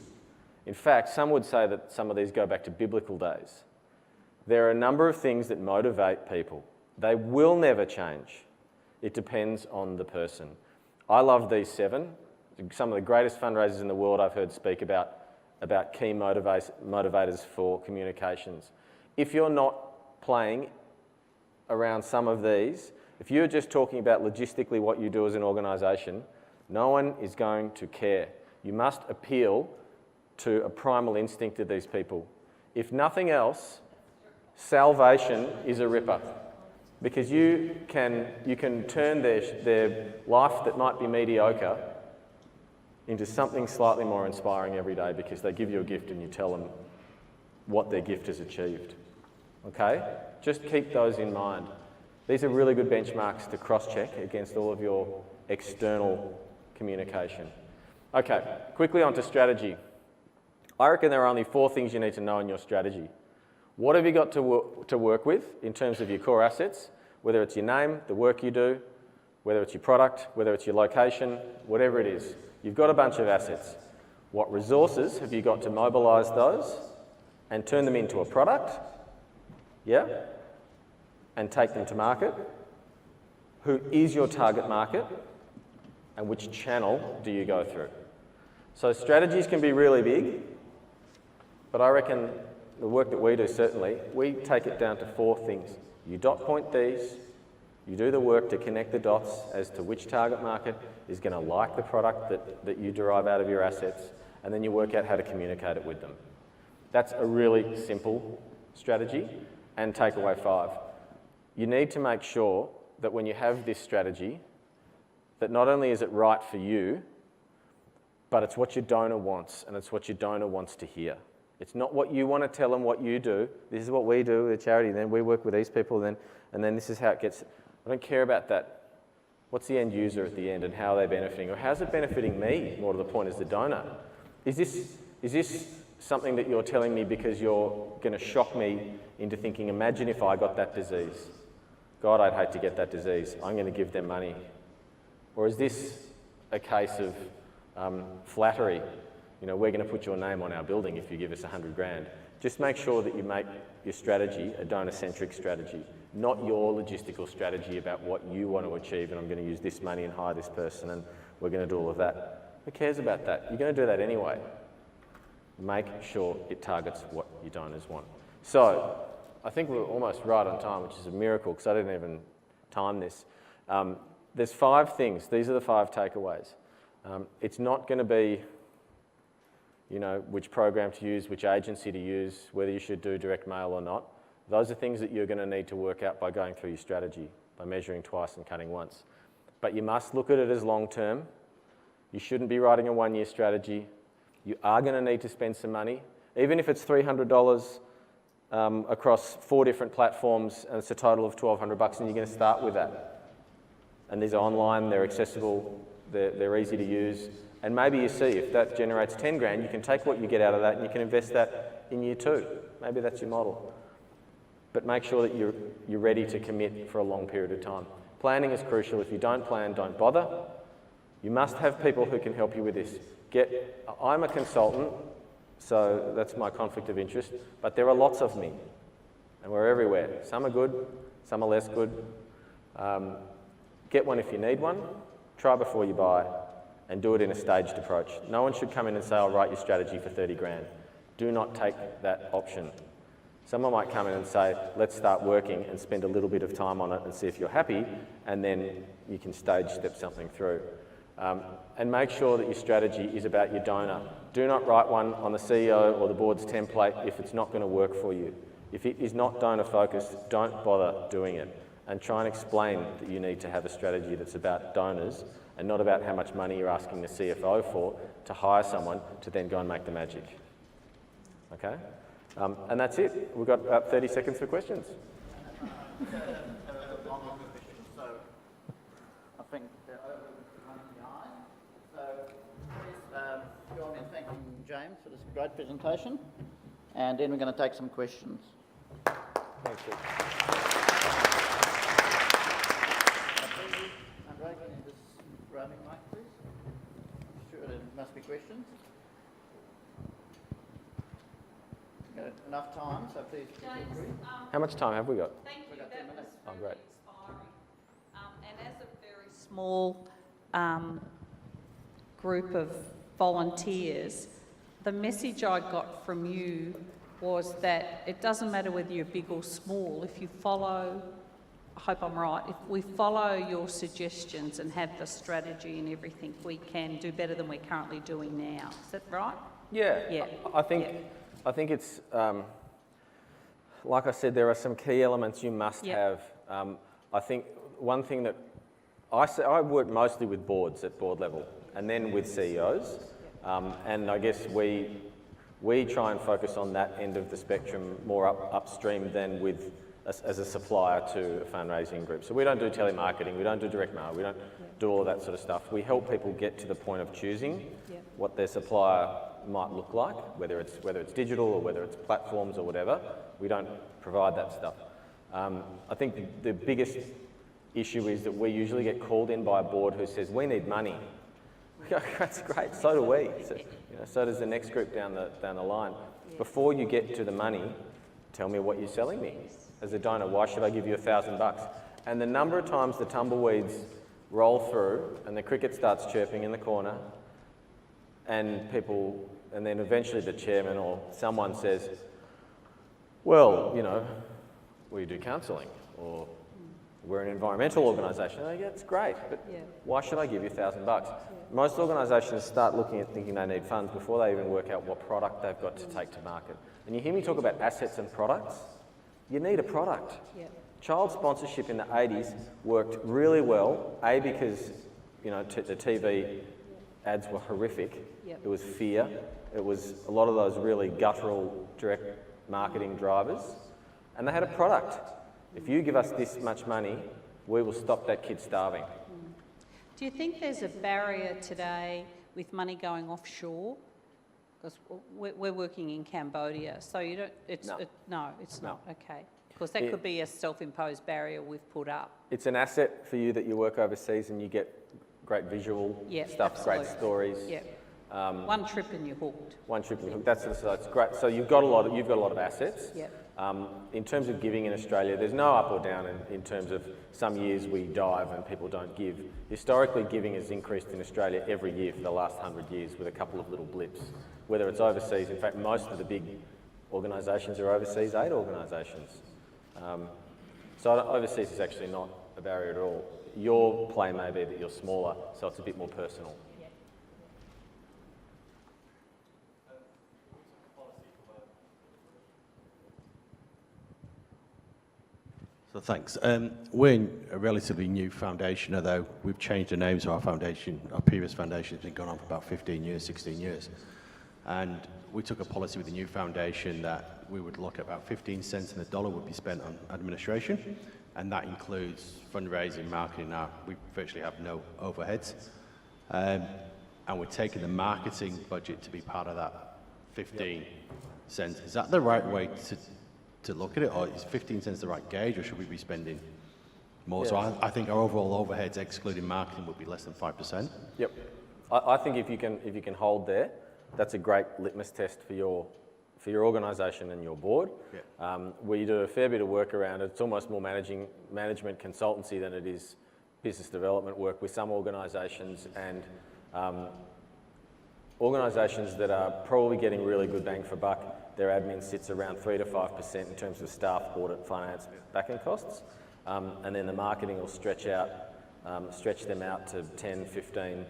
Speaker 3: In fact, some would say that some of these go back to biblical days. There are a number of things that motivate people. They will never change. It depends on the person. I love these 7. Some of the greatest fundraisers in the world I've heard speak about key motivators for communications. If you're not playing around some of these, if you're just talking about logistically what you do as an organisation, no one is going to care. You must appeal to a primal instinct of these people. If nothing else, salvation is a ripper, because you can turn their life that might be mediocre into something slightly more inspiring every day, because they give you a gift and you tell them what their gift has achieved. Okay? Just keep those in mind. These are really good benchmarks to cross-check against all of your external communication. Okay, quickly on to strategy. I reckon there are only 4 things you need to know in your strategy. What have you got to work with in terms of your core assets, whether it's your name, the work you do, whether it's your product, whether it's your location, whatever it is. You've got a bunch of assets. What resources have you got to mobilise those and turn them into a product? Yeah? And take them to market? Who is your target market? And which channel do you go through? So strategies can be really big, but I reckon the work that we do, certainly, we take it down to 4 things. You dot point these, you do the work to connect the dots as to which target market is going to like the product that you derive out of your assets, and then you work out how to communicate it with them. That's a really simple strategy. And takeaway 5. You need to make sure that when you have this strategy, that not only is it right for you, but it's what your donor wants, and it's what your donor wants to hear. It's not what you want to tell them what you do. This is what we do with charity, then we work with these people, and then this is how it gets. I don't care about that. What's the end user at the end, and how are they benefiting? Or how's it benefiting me, more to the point, as the donor? Is this something that you're telling me because you're going to shock me into thinking, imagine if I got that disease. God, I'd hate to get that disease. I'm going to give them money. Or is this a case of flattery? You know, we're going to put your name on our building if you give us 100 grand. Just make sure that you make your strategy a donor-centric strategy, not your logistical strategy about what you want to achieve, and I'm going to use this money and hire this person and we're going to do all of that. Who cares about that? You're going to do that anyway. Make sure it targets what your donors want. So, I think we're almost right on time, which is a miracle because I didn't even time this. There's 5 things. These are the 5 takeaways. It's not going to be, you know, which program to use, which agency to use, whether you should do direct mail or not. Those are things that you're going to need to work out by going through your strategy, by measuring twice and cutting once. But you must look at it as long term. You shouldn't be writing a 1-year strategy. You are going to need to spend some money, even if it's $300 across 4 different platforms, and it's a total of $1,200, and you're going to start with that. And these are online, they're accessible, they're easy to use, and maybe you see if that generates 10 grand, you can take what you get out of that and you can invest that in year 2. Maybe that's your model. But make sure that you're ready to commit for a long period of time. Planning is crucial. If you don't plan, don't bother. You must have people who can help you with this. I'm a consultant, so that's my conflict of interest, but there are lots of me, and we're everywhere. Some are good, some are less good. Get one if you need one, try before you buy, and do it in a staged approach. No one should come in and say, I'll write your strategy for 30 grand. Do not take that option. Someone might come in and say, let's start working and spend a little bit of time on it and see if you're happy, and then you can stage step something through. And make sure that your strategy is about your donor. Do not write one on the CEO or the board's template if it's not going to work for you. If it is not donor focused, don't bother doing it. And try and explain that you need to have a strategy that's about donors and not about how much money you're asking the CFO for to hire someone to then go and make the magic. Okay? And that's it. We've got about 30 seconds for questions.
Speaker 2: So I think they're over behind. So please join me in thanking James for this great presentation, and then we're going to take some questions.
Speaker 3: Thank you.
Speaker 2: Andre, can you just roaming mic, please? Sure, there must be questions. Enough time, so please feel free.
Speaker 3: How much time have we got?
Speaker 6: Thank you, that was
Speaker 3: Oh,
Speaker 6: really
Speaker 3: great.
Speaker 6: inspiring. And as a very small group of volunteers, the message I got from you was that it doesn't matter whether you're big or small, if you follow, I hope I'm right, if we follow your suggestions and have the strategy and everything, we can do better than we're currently doing now. Is that right?
Speaker 3: Yeah.
Speaker 6: Yeah.
Speaker 3: I think it's, like I said, there are some key elements you must have. I think one thing that I work mostly with boards at board level and then with CEOs. And I guess we try and focus on that end of the spectrum more upstream than with as a supplier to a fundraising group. So we don't do telemarketing, we don't do direct mail, we don't do all of that sort of stuff. We help people get to the point of choosing what their supplier might look like, whether it's digital or whether it's platforms or whatever. We don't provide that stuff. I think the biggest issue is that we usually get called in by a board who says, we need money. That's great, so do we. So does the next group down the line. Before you get to the money, tell me what you're selling me. As a donor, why should I give you $1,000? And the number of times the tumbleweeds roll through and the cricket starts chirping in the corner and then eventually the chairman or someone says, well, we do counselling, or we're an environmental organisation. Oh, yeah, it's great, but why should I give you $1,000? Most organisations start looking at thinking they need funds before they even work out what product they've got to take to market. And you hear me talk about assets and products. You need a product. Child sponsorship in the 80s worked really well, because the TV ads were horrific. It was fear. It was a lot of those really guttural direct marketing drivers. And they had a product. If you give us this much money, we will stop that kid starving.
Speaker 6: Do you think there's a barrier today with money going offshore? Because we're working in Cambodia, so you don't. It's not. Okay, because that could be a self-imposed barrier we've put up.
Speaker 3: It's an asset for you that you work overseas and you get great visual stuff,
Speaker 6: absolutely.
Speaker 3: great stories.
Speaker 6: One trip and you're hooked.
Speaker 3: One trip and you're hooked. That's great. So you've got a lot of assets. In terms of giving in Australia, there's no up or down in terms of some years we dive and people don't give. Historically, giving has increased in Australia every year for the last 100 years with a couple of little blips. Whether it's overseas, in fact, most of the big organisations are overseas aid organisations. So overseas is actually not a barrier at all. Your play may be that you're smaller, so it's a bit more personal.
Speaker 9: So thanks. We're a relatively new foundation, although we've changed the names of our foundation. Our previous foundation has been going on for about 15 years, 16 years. And we took a policy with the new foundation that we would look at about 15 cents in the dollar would be spent on administration. And that includes fundraising, marketing. Now, we virtually have no overheads. And we're taking the marketing budget to be part of that 15 cents. Is that the right way to look at it, or is 15 cents the right gauge, or should we be spending more. So I think our overall overheads, excluding marketing, would be less than 5%.
Speaker 3: Yep. I think if you can hold there, that's a great litmus test for your organisation and your board.
Speaker 9: Yeah.
Speaker 3: We do a fair bit of work around it. It's almost more management consultancy than it is business development work with some organisations, and organisations that are probably getting really good bang for buck, their admin sits around 3 to 5% in terms of staff, audit, finance, back-end costs. And then the marketing will stretch them out to 10, 15,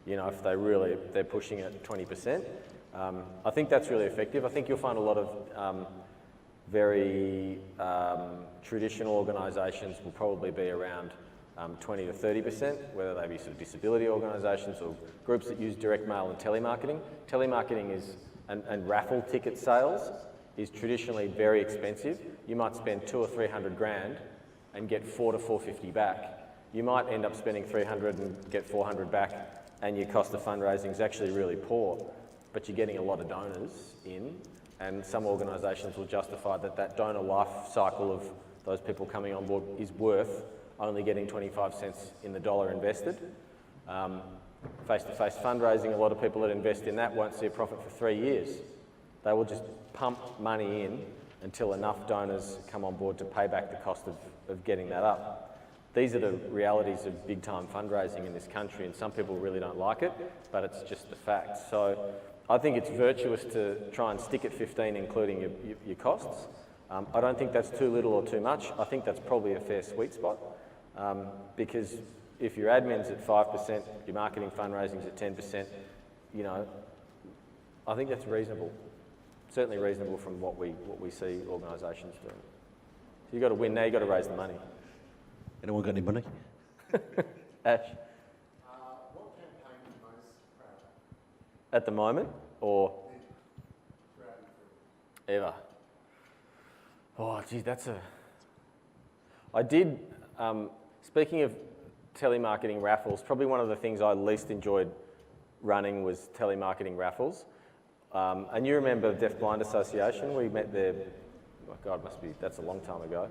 Speaker 3: you know, if they're pushing it 20%. I think that's really effective. I think you'll find a lot of very traditional organisations will probably be around 20 to 30%, whether they be sort of disability organisations or groups that use direct mail and telemarketing. Telemarketing and raffle ticket sales is traditionally very expensive. You might spend 200 or 300 grand and get 400 to 450 back. You might end up spending 300 and get 400 back, and your cost of fundraising is actually really poor, but you're getting a lot of donors in, and some organisations will justify that donor life cycle of those people coming on board is worth only getting 25 cents in the dollar invested. Face-to-face fundraising, a lot of people that invest in that won't see a profit for 3 years. They will just pump money in until enough donors come on board to pay back the cost of getting that up. These are the realities of big-time fundraising in this country, and some people really don't like it, but it's just the fact. So I think it's virtuous to try and stick at 15, including your costs. I don't think that's too little or too much. I think that's probably a fair sweet spot, because if your admin's at 5%, your marketing fundraising's at 10%, you know, I think that's reasonable. Certainly reasonable from what we see organisations doing. So you've got to win now, you've got to raise the money.
Speaker 9: Anyone got any money?
Speaker 3: Ash?
Speaker 8: What campaign are you most proud of?
Speaker 3: At the moment, or
Speaker 8: Throughout your career?
Speaker 3: ever? Oh, geez, I did, speaking of telemarketing raffles, probably one of the things I least enjoyed running was telemarketing raffles. And you remember Deaf Blind Association? We met there, oh God, that's a long time ago.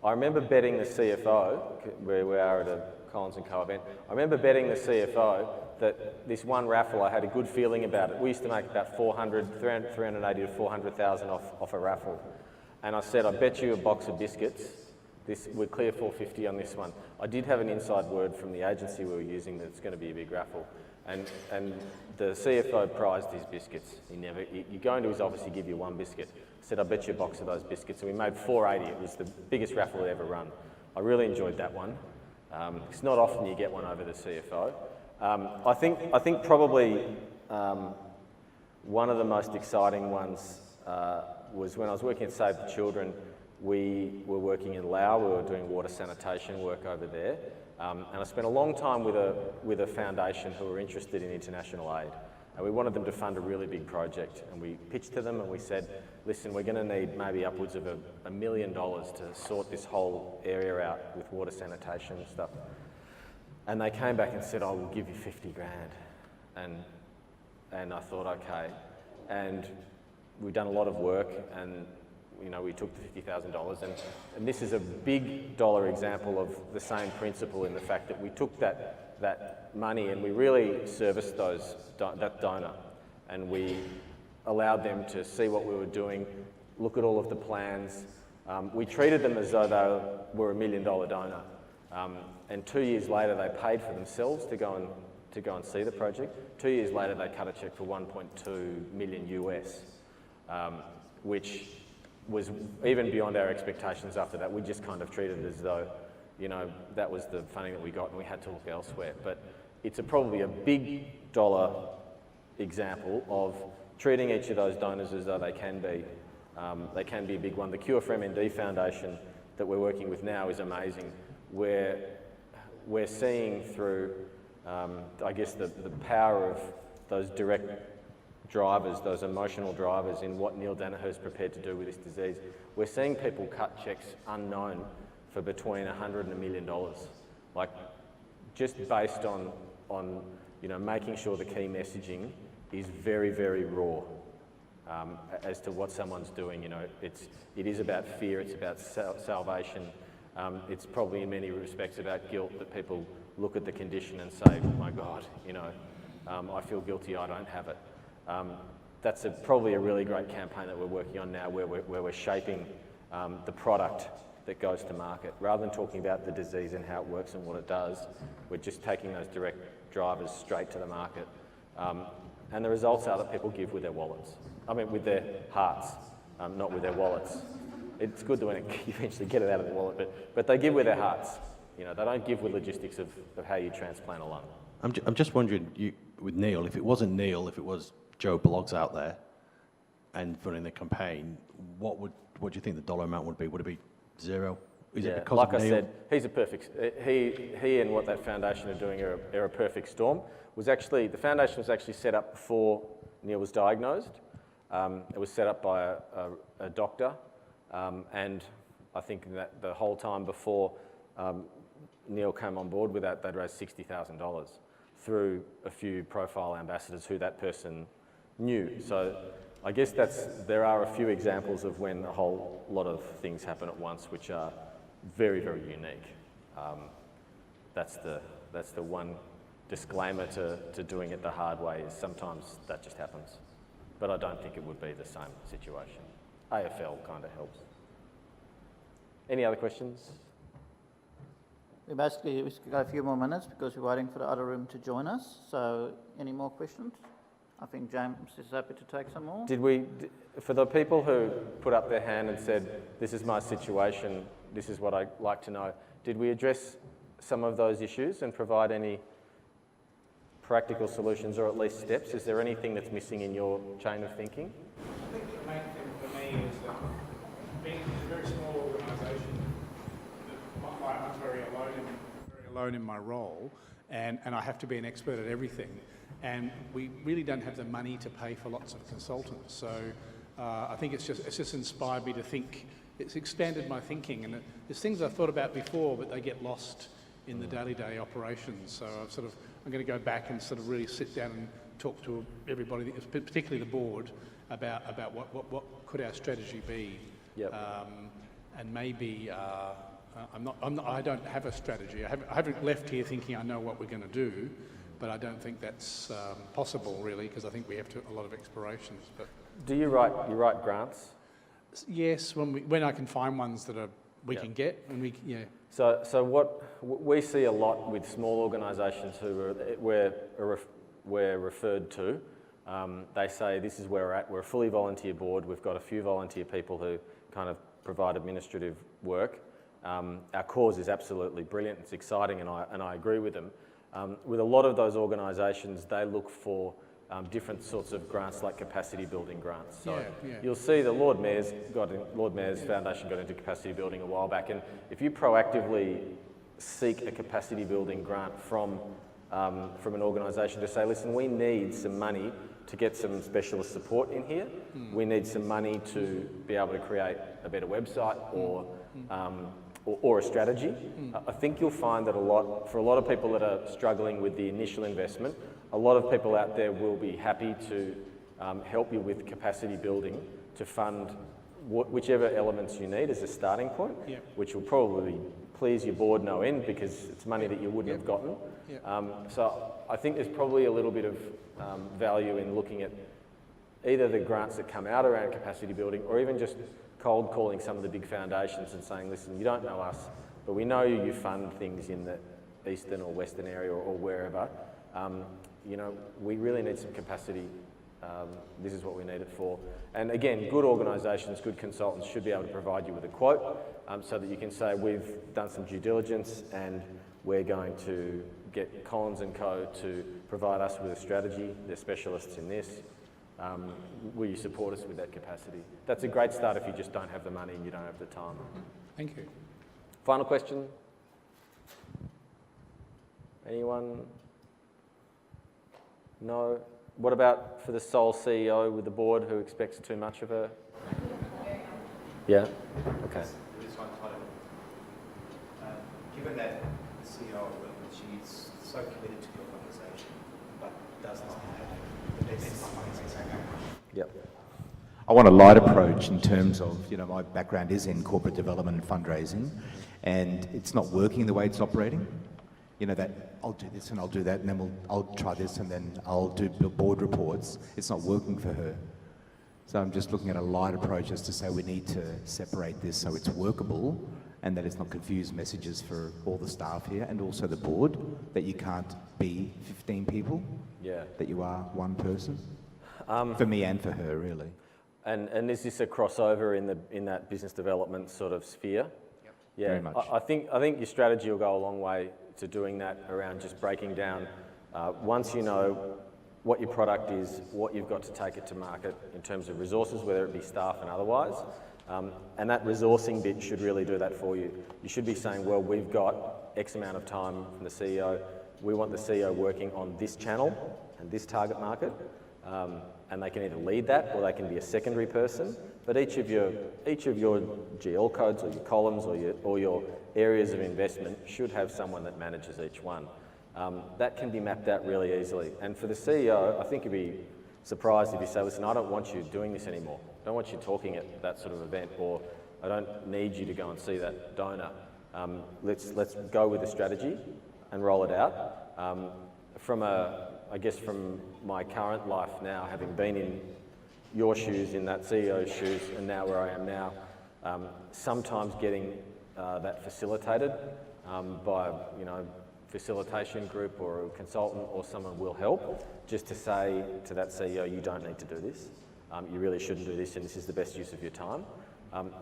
Speaker 3: I remember betting the CFO, where we are at a Collins & Co event, I remember betting the CFO that this one raffle, I had a good feeling about it. We used to make about 380 to 400,000 off a raffle. And I said, I bet you a box of biscuits, we're clear 450 on this one. I did have an inside word from the agency we were using that it's going to be a big raffle. And the CFO prized his biscuits. You go into his office, he give you one biscuit. I said, I bet you a box of those biscuits. And we made 480. It was the biggest raffle we ever run. I really enjoyed that one. It's not often you get one over the CFO. I think probably one of the most exciting ones was when I was working at Save the Children. We were working in Laos. We were doing water sanitation work over there. And I spent a long time with a foundation who were interested in international aid. And we wanted them to fund a really big project. And we pitched to them and we said, listen, we're going to need maybe upwards of $1 million to sort this whole area out with water sanitation and stuff. And they came back and said, oh, we'll give you 50 grand. And I thought, okay. And we've done a lot of work, and you know, we took the $50,000, and this is a big dollar example of the same principle in the fact that we took that money and we really serviced that donor, and we allowed them to see what we were doing, look at all of the plans. We treated them as though they were $1 million donor, and 2 years later they paid for themselves to go and see the project. 2 years later they cut a cheque for 1.2 million US, which was even beyond our expectations after that. We just kind of treated it as though, you know, that was the funding that we got and we had to look elsewhere. But it's probably a big dollar example of treating each of those donors as though they can be a big one. The Cure for MND Foundation that we're working with now is amazing. We're seeing through, I guess, the power of those direct drivers, those emotional drivers in what Neil Danaher's prepared to do with this disease. We're seeing people cut cheques unknown for between $100 and $1 million, like just based on you know, making sure the key messaging is very, very raw as to what someone's doing. You know, it is about fear, it's about salvation, It's probably in many respects about guilt that people look at the condition and say, oh my God, you know, I feel guilty, I don't have it. That's probably a really great campaign that we're working on now where we're shaping the product that goes to market. Rather than talking about the disease and how it works and what it does, we're just taking those direct drivers straight to the market. And the results are that people give with their wallets. I mean, with their hearts, not with their wallets. It's good that when you eventually get it out of their wallet, but they give with their hearts. You know, they don't give with logistics of how you transplant a lung.
Speaker 9: I'm just wondering, with Neil, if it wasn't Neil, if it was Joe Bloggs out there and running the campaign, what do you think the dollar amount would be? Would it be zero? Is it because
Speaker 3: like
Speaker 9: of
Speaker 3: I
Speaker 9: Neil?
Speaker 3: said, he's a perfect. He and what that foundation are doing are a perfect storm. The foundation was actually set up before Neil was diagnosed. It was set up by a doctor, and I think that the whole time before Neil came on board with that, they'd raised $60,000 through a few profile ambassadors who that person knew. So I guess there are a few examples of when a whole lot of things happen at once, which are very, very unique. That's the one disclaimer to doing it the hard way, is sometimes that just happens. But I don't think it would be the same situation. AFL kind of helps. Any other questions?
Speaker 2: We've got a few more minutes because we're waiting for the other room to join us. So any more questions? I think James is happy to take some more.
Speaker 3: For the people who put up their hand and said, this is my situation, this is what I'd like to know, did we address some of those issues and provide any practical solutions or at least steps? Is there anything that's missing in your chain of thinking?
Speaker 5: I think the main thing for me is that being a very small organisation, I'm very alone in my role, and I have to be an expert at everything. And we really don't have the money to pay for lots of consultants. So I think it's just inspired me to think. It's expanded my thinking, and there's things I've thought about before, but they get lost in the day-to-day operations. So I'm going to go back and sort of really sit down and talk to everybody, particularly the board, about what could our strategy be.
Speaker 3: Yep.
Speaker 5: And maybe I don't have a strategy. I haven't left here thinking I know what we're going to do, but I don't think that's possible really, because I think we have a lot of explorations. But
Speaker 3: do you write grants?
Speaker 5: Yes, when I can find ones that we can get, and
Speaker 3: So what we see a lot with small organisations who we're referred to, they say this is where we're at. We're a fully volunteer board. We've got a few volunteer people who kind of provide administrative work. Our cause is absolutely brilliant. It's exciting, and I agree with them. With a lot of those organisations, they look for different sorts of grants, like capacity building grants. So you'll see the Lord Mayor's Foundation got into capacity building a while back, and if you proactively seek a capacity building grant from an organisation to say, listen, we need some money to get some specialist support in here. We need some money to be able to create a better website or a strategy. I think you'll find that for a lot of people that are struggling with the initial investment, a lot of people out there will be happy to help you with capacity building to fund whichever elements you need as a starting point, which will probably please your board no end because it's money that you wouldn't have gotten. So I think there's probably a little bit of value in looking at either the grants that come out around capacity building, or even just cold calling some of the big foundations and saying, listen, you don't know us, but we know you fund things in the eastern or western area or wherever. You know, we really need some capacity. This is what we need it for. And again, good organisations, good consultants should be able to provide you with a quote so that you can say, we've done some due diligence and we're going to get Collins & Co. to provide us with a strategy. They're specialists in this. Will you support us with that capacity? That's a great start if you just don't have the money and you don't have the time.
Speaker 5: Thank you.
Speaker 3: Final question? Anyone? No? What about for the sole CEO with the board who expects too much of her? Yeah? Okay.
Speaker 10: This one kind of, given that the CEO, she's so committed to the organisation, but does not have the best finances.
Speaker 3: Yep.
Speaker 10: I want a light approach in terms of, my background is in corporate development and fundraising, and it's not working the way it's operating. You know, that I'll do this and I'll do that, and then I'll try this and then I'll do board reports. It's not working for her. So I'm just looking at a light approach as to say we need to separate this so it's workable and that it's not confused messages for all the staff here and also the board, that you can't be 15 people, that you are one person, for me and for her, really.
Speaker 3: And is this a crossover in that business development sort of sphere?
Speaker 10: Yep.
Speaker 3: Yeah,
Speaker 10: very much.
Speaker 3: I think your strategy will go a long way to doing that around just breaking down, once you know what your product is, what you've got to take it to market in terms of resources, whether it be staff and otherwise. And that resourcing bit should really do that for you. You should be saying, well, we've got X amount of time from the CEO. We want the CEO working on this channel and this target market. And they can either lead that or they can be a secondary person. But each of your GL codes or your columns or your areas of investment should have someone that manages each one. That can be mapped out really easily. And for the CEO, I think you'd be surprised if you say, listen, I don't want you doing this anymore. I don't want you talking at that sort of event, or I don't need you to go and see that donor. Let's go with the strategy and roll it out. I guess from my current life now, having been in your shoes, in that CEO's shoes, and now where I am now, sometimes getting that facilitated by facilitation group or a consultant or someone will help, just to say to that CEO, you don't need to do this. You really shouldn't do this, and this is the best use of your time.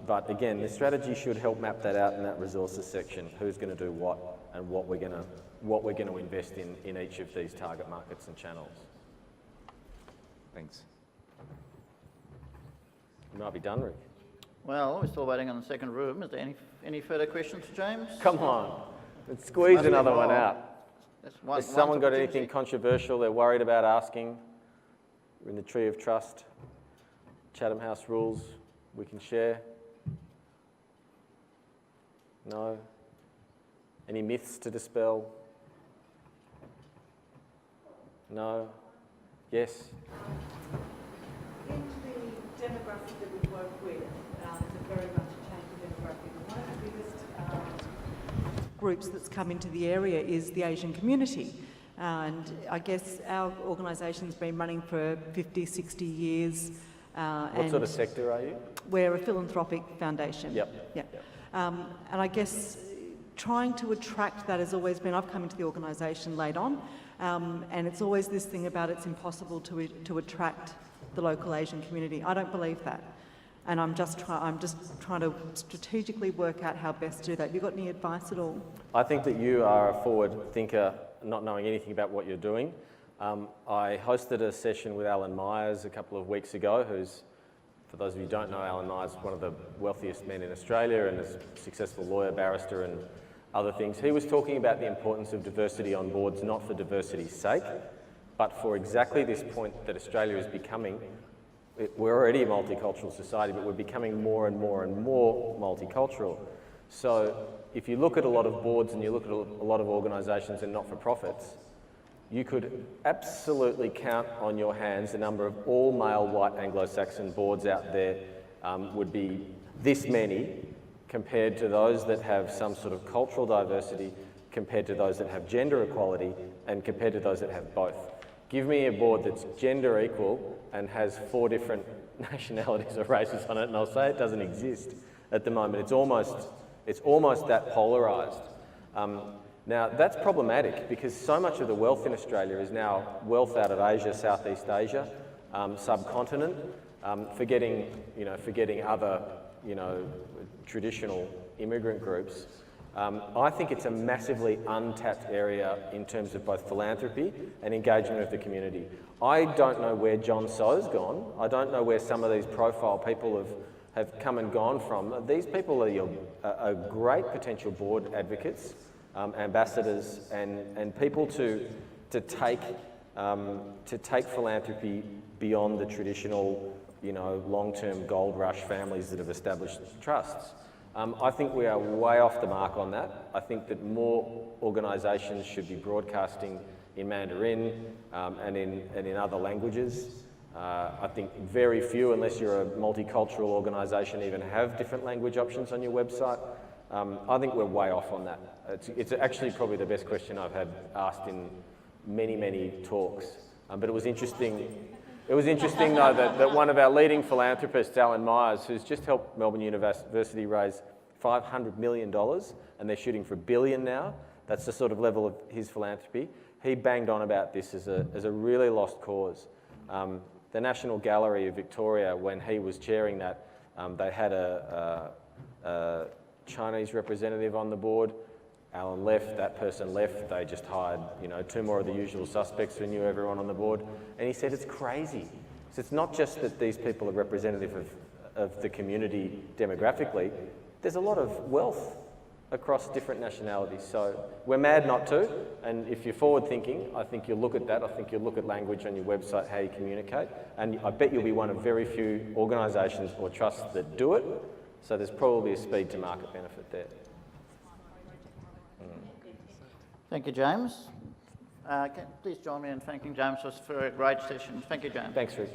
Speaker 3: But again, the strategy should help map that out in that resources section. Who's going to do what, and what we're going to invest in each of these target markets and channels.
Speaker 10: Thanks.
Speaker 3: You might be done, Rick.
Speaker 2: Well, we're still waiting on the second room. Is there any further questions, James?
Speaker 3: Come on, let's squeeze another one out. Has someone got anything controversial they're worried about asking? We're in the Tree of Trust, Chatham House rules we can share. No? Any myths to dispel? No? Yes?
Speaker 11: In the demographic that we work with, it's very much a changing demographic. One of the biggest groups that's come into the area is the Asian community. And I guess our organisation's been running for 50, 60 years.
Speaker 3: What sort of sector are you?
Speaker 11: We're a philanthropic foundation.
Speaker 3: Yep.
Speaker 11: Yeah. And I guess trying to attract that has always been, I've come into the organisation late on, and it's always this thing about it's impossible to attract the local Asian community. I don't believe that. And I'm just trying to strategically work out how best to do that. Have you got any advice at all? I
Speaker 3: think that you are a forward thinker, not knowing anything about what you're doing. I hosted a session with Alan Myers a couple of weeks ago, who's, for those of you who don't know, Alan Myers is one of the wealthiest men in Australia and is a successful lawyer, barrister and other things. He was talking about the importance of diversity on boards, not for diversity's sake, but for exactly this point that Australia is becoming. We're already a multicultural society, but we're becoming more and more and more multicultural. So if you look at a lot of boards and you look at a lot of organisations and not-for-profits, you could absolutely count on your hands the number of all male white Anglo-Saxon boards out there would be this many compared to those that have some sort of cultural diversity, compared to those that have gender equality, and compared to those that have both. Give me a board that's gender equal and has 4 different nationalities or races on it, and I'll say it doesn't exist at the moment. It's almost that polarised. Now, that's problematic because so much of the wealth in Australia is now wealth out of Asia, Southeast Asia, subcontinent, forgetting other, traditional immigrant groups. I think it's a massively untapped area in terms of both philanthropy and engagement of the community. I don't know where John So's gone. I don't know where some of these profile people have come and gone from. These people are great potential board advocates, ambassadors, and people to take philanthropy beyond the traditional, long-term gold rush families that have established trusts. I think we are way off the mark on that. I think that more organisations should be broadcasting in Mandarin and in other languages. I think very few, unless you're a multicultural organisation, even have different language options on your website. I think we're way off on that. It's actually probably the best question I've had asked in many, many talks. But it was interesting. It was interesting though that one of our leading philanthropists, Alan Myers, who's just helped Melbourne University raise $500 million, and they're shooting for $1 billion now. That's the sort of level of his philanthropy. He banged on about this as a really lost cause. The National Gallery of Victoria, when he was chairing that, they had a Chinese representative on the board. Alan left, that person left, they just hired, 2 more of the usual suspects who knew everyone on the board. And he said, it's crazy. So it's not just that these people are representative of the community demographically, there's a lot of wealth across different nationalities. So we're mad not to, and if you're forward thinking, I think you'll look at that. I think you'll look at language on your website, how you communicate, and I bet you'll be one of very few organisations or trusts that do it. So there's probably a speed to market benefit there.
Speaker 2: Thank you, James. Please join me in thanking James for a great session. Thank you, James.
Speaker 3: Thanks, Rick.